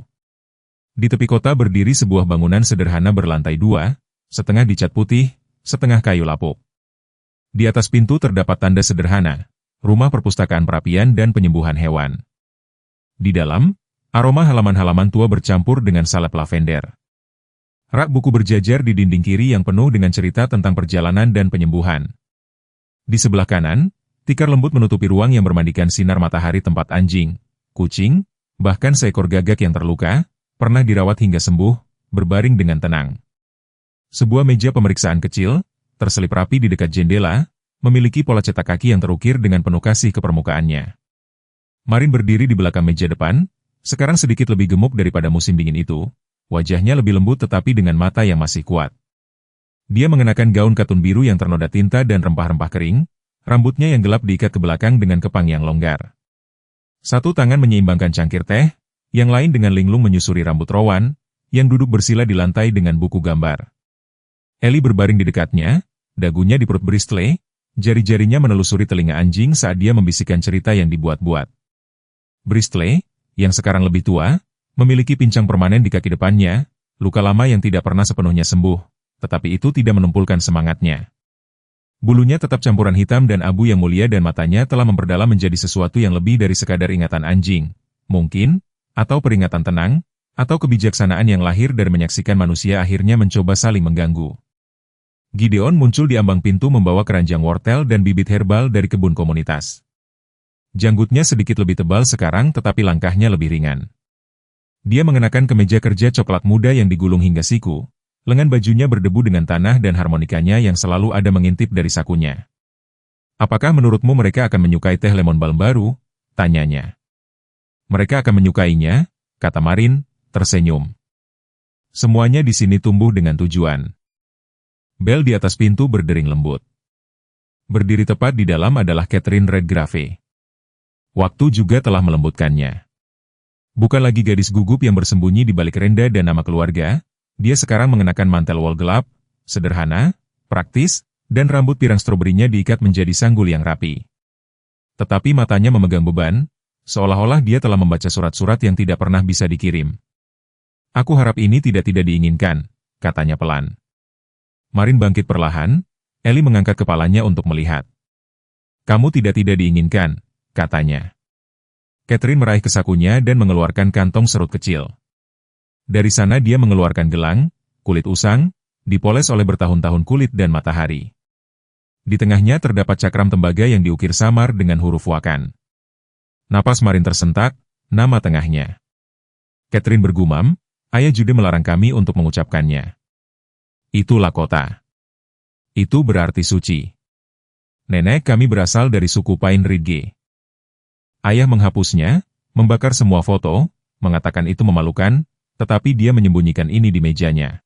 Di tepi kota berdiri sebuah bangunan sederhana berlantai 2, setengah dicat putih, setengah kayu lapuk. Di atas pintu terdapat tanda sederhana, rumah perpustakaan perapian dan penyembuhan hewan. Di dalam, aroma halaman-halaman tua bercampur dengan salep lavender. Rak buku berjajar di dinding kiri yang penuh dengan cerita tentang perjalanan dan penyembuhan. Di sebelah kanan, tikar lembut menutupi ruang yang bermandikan sinar matahari tempat anjing, kucing, bahkan seekor gagak yang terluka, pernah dirawat hingga sembuh, berbaring dengan tenang. Sebuah meja pemeriksaan kecil, terselip rapi di dekat jendela, memiliki pola cetak kaki yang terukir dengan penuh kasih ke permukaannya. Marin berdiri di belakang meja depan, sekarang sedikit lebih gemuk daripada musim dingin itu, wajahnya lebih lembut tetapi dengan mata yang masih kuat. Dia mengenakan gaun katun biru yang ternoda tinta dan rempah-rempah kering, rambutnya yang gelap diikat ke belakang dengan kepang yang longgar. Satu tangan menyeimbangkan cangkir teh, yang lain dengan linglung menyusuri rambut Rowan, yang duduk bersila di lantai dengan buku gambar. Ellie berbaring di dekatnya, dagunya di perut Bristol, jari-jarinya menelusuri telinga anjing saat dia membisikkan cerita yang dibuat-buat. Bristol, yang sekarang lebih tua, memiliki pincang permanen di kaki depannya, luka lama yang tidak pernah sepenuhnya sembuh, tetapi itu tidak menumpulkan semangatnya. Bulunya tetap campuran hitam dan abu yang mulia dan matanya telah memperdalam menjadi sesuatu yang lebih dari sekadar ingatan anjing, mungkin, atau peringatan tenang, atau kebijaksanaan yang lahir dari menyaksikan manusia akhirnya mencoba saling mengganggu. Gideon muncul di ambang pintu membawa keranjang wortel dan bibit herbal dari kebun komunitas. Janggutnya sedikit lebih tebal sekarang tetapi langkahnya lebih ringan. Dia mengenakan kemeja kerja coklat muda yang digulung hingga siku, lengan bajunya berdebu dengan tanah dan harmonikanya yang selalu ada mengintip dari sakunya. Apakah menurutmu mereka akan menyukai teh lemon balm baru? Tanyanya. Mereka akan menyukainya, kata Marin, tersenyum. Semuanya di sini tumbuh dengan tujuan. Bel di atas pintu berdering lembut. Berdiri tepat di dalam adalah Catherine Redgrave. Waktu juga telah melembutkannya. Bukan lagi gadis gugup yang bersembunyi di balik renda dan nama keluarga, dia sekarang mengenakan mantel wol gelap, sederhana, praktis, dan rambut pirang stroberinya diikat menjadi sanggul yang rapi. Tetapi matanya memegang beban, seolah-olah dia telah membaca surat-surat yang tidak pernah bisa dikirim. Aku harap ini tidak diinginkan, katanya pelan. Marin bangkit perlahan, Ellie mengangkat kepalanya untuk melihat. Kamu tidak diinginkan, katanya. Catherine meraih ke sakunya dan mengeluarkan kantong serut kecil. Dari sana dia mengeluarkan gelang, kulit usang, dipoles oleh bertahun-tahun kulit dan matahari. Di tengahnya terdapat cakram tembaga yang diukir samar dengan huruf Wakan. Napas Marin tersentak, nama tengahnya. Catherine bergumam, ayah Jude melarang kami untuk mengucapkannya. Itu Lakota. Itu berarti suci. Nenek kami berasal dari suku Pain Ridge. Ayah menghapusnya, membakar semua foto, mengatakan itu memalukan, tetapi dia menyembunyikan ini di mejanya.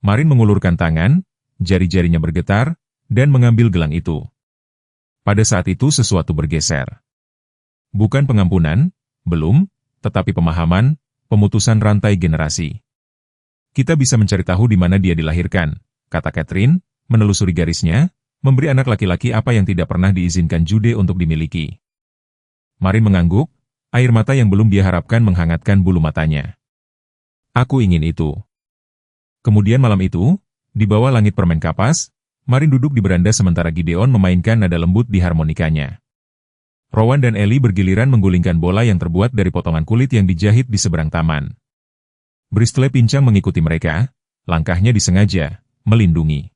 Marin mengulurkan tangan, jari-jarinya bergetar, dan mengambil gelang itu. Pada saat itu sesuatu bergeser. Bukan pengampunan, belum, tetapi pemahaman, pemutusan rantai generasi. Kita bisa mencari tahu di mana dia dilahirkan, kata Catherine, menelusuri garisnya, memberi anak laki-laki apa yang tidak pernah diizinkan Jude untuk dimiliki. Marin mengangguk, air mata yang belum dia harapkan menghangatkan bulu matanya. Aku ingin itu. Kemudian malam itu, di bawah langit permen kapas, Marin duduk di beranda sementara Gideon memainkan nada lembut di harmonikanya. Rowan dan Ellie bergiliran menggulingkan bola yang terbuat dari potongan kulit yang dijahit di seberang taman. Bristol pincang mengikuti mereka, langkahnya disengaja, melindungi.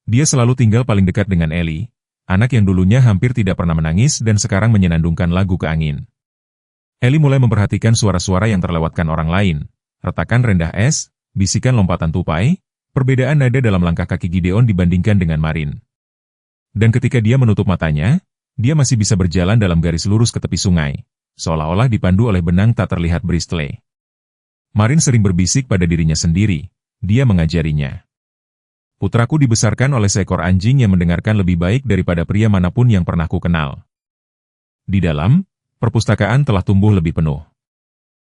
Dia selalu tinggal paling dekat dengan Ellie, anak yang dulunya hampir tidak pernah menangis dan sekarang menyenandungkan lagu ke angin. Ellie mulai memperhatikan suara-suara yang terlewatkan orang lain, retakan rendah es, bisikan lompatan tupai, perbedaan nada dalam langkah kaki Gideon dibandingkan dengan Marin. Dan ketika dia menutup matanya, dia masih bisa berjalan dalam garis lurus ke tepi sungai, seolah-olah dipandu oleh benang tak terlihat Bristol. Marin sering berbisik pada dirinya sendiri, dia mengajarinya. Putraku dibesarkan oleh seekor anjing yang mendengarkan lebih baik daripada pria manapun yang pernah ku kenal. Di dalam, perpustakaan telah tumbuh lebih penuh.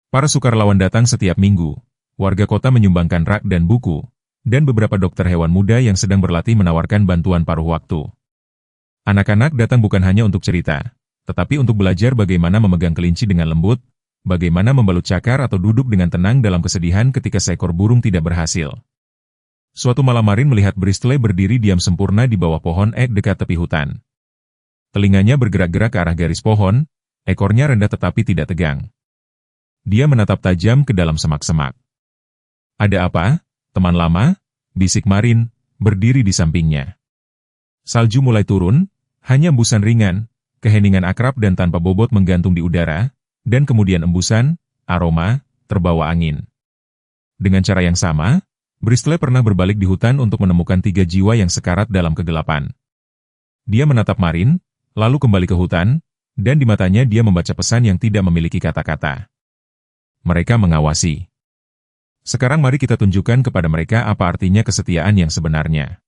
Para sukarelawan datang setiap minggu, warga kota menyumbangkan rak dan buku, dan beberapa dokter hewan muda yang sedang berlatih menawarkan bantuan paruh waktu. Anak-anak datang bukan hanya untuk cerita, tetapi untuk belajar bagaimana memegang kelinci dengan lembut, bagaimana membalut cakar atau duduk dengan tenang dalam kesedihan ketika seekor burung tidak berhasil. Suatu malam Marin melihat Bristol berdiri diam sempurna di bawah pohon ek dekat tepi hutan. Telinganya bergerak-gerak ke arah garis pohon, ekornya rendah tetapi tidak tegang. Dia menatap tajam ke dalam semak-semak. Ada apa, teman lama? Bisik Marin, berdiri di sampingnya. Salju mulai turun, hanya embusan ringan, keheningan akrab dan tanpa bobot menggantung di udara, dan kemudian embusan, aroma, terbawa angin. Dengan cara yang sama, Bristol pernah berbalik di hutan untuk menemukan 3 jiwa yang sekarat dalam kegelapan. Dia menatap Marin, lalu kembali ke hutan, dan di matanya dia membaca pesan yang tidak memiliki kata-kata. Mereka mengawasi. Sekarang mari kita tunjukkan kepada mereka apa artinya kesetiaan yang sebenarnya.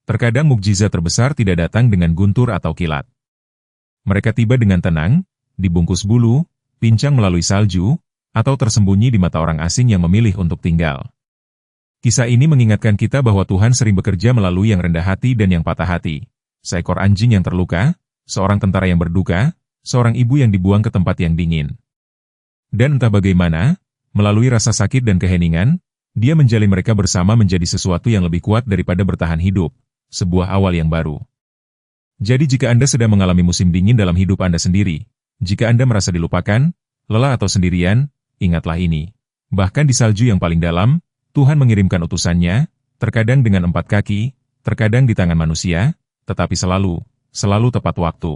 Terkadang mukjizat terbesar tidak datang dengan guntur atau kilat. Mereka tiba dengan tenang, dibungkus bulu, pincang melalui salju, atau tersembunyi di mata orang asing yang memilih untuk tinggal. Kisah ini mengingatkan kita bahwa Tuhan sering bekerja melalui yang rendah hati dan yang patah hati. Seekor anjing yang terluka, seorang tentara yang berduka, seorang ibu yang dibuang ke tempat yang dingin. Dan entah bagaimana, melalui rasa sakit dan keheningan, dia menjalin mereka bersama menjadi sesuatu yang lebih kuat daripada bertahan hidup, sebuah awal yang baru. Jadi jika Anda sedang mengalami musim dingin dalam hidup Anda sendiri, jika Anda merasa dilupakan, lelah atau sendirian, ingatlah ini. Bahkan di salju yang paling dalam, Tuhan mengirimkan utusannya, terkadang dengan 4 kaki, terkadang di tangan manusia, tetapi selalu tepat waktu.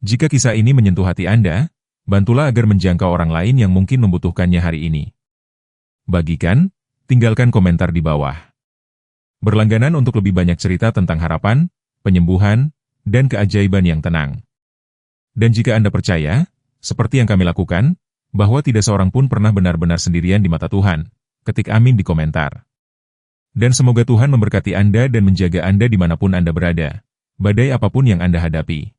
Jika kisah ini menyentuh hati Anda, bantulah agar menjangkau orang lain yang mungkin membutuhkannya hari ini. Bagikan, tinggalkan komentar di bawah. Berlangganan untuk lebih banyak cerita tentang harapan, penyembuhan, dan keajaiban yang tenang. Dan jika Anda percaya, seperti yang kami lakukan, bahwa tidak seorang pun pernah benar-benar sendirian di mata Tuhan, ketik amin di komentar. Dan semoga Tuhan memberkati Anda dan menjaga Anda dimanapun Anda berada, badai apapun yang Anda hadapi.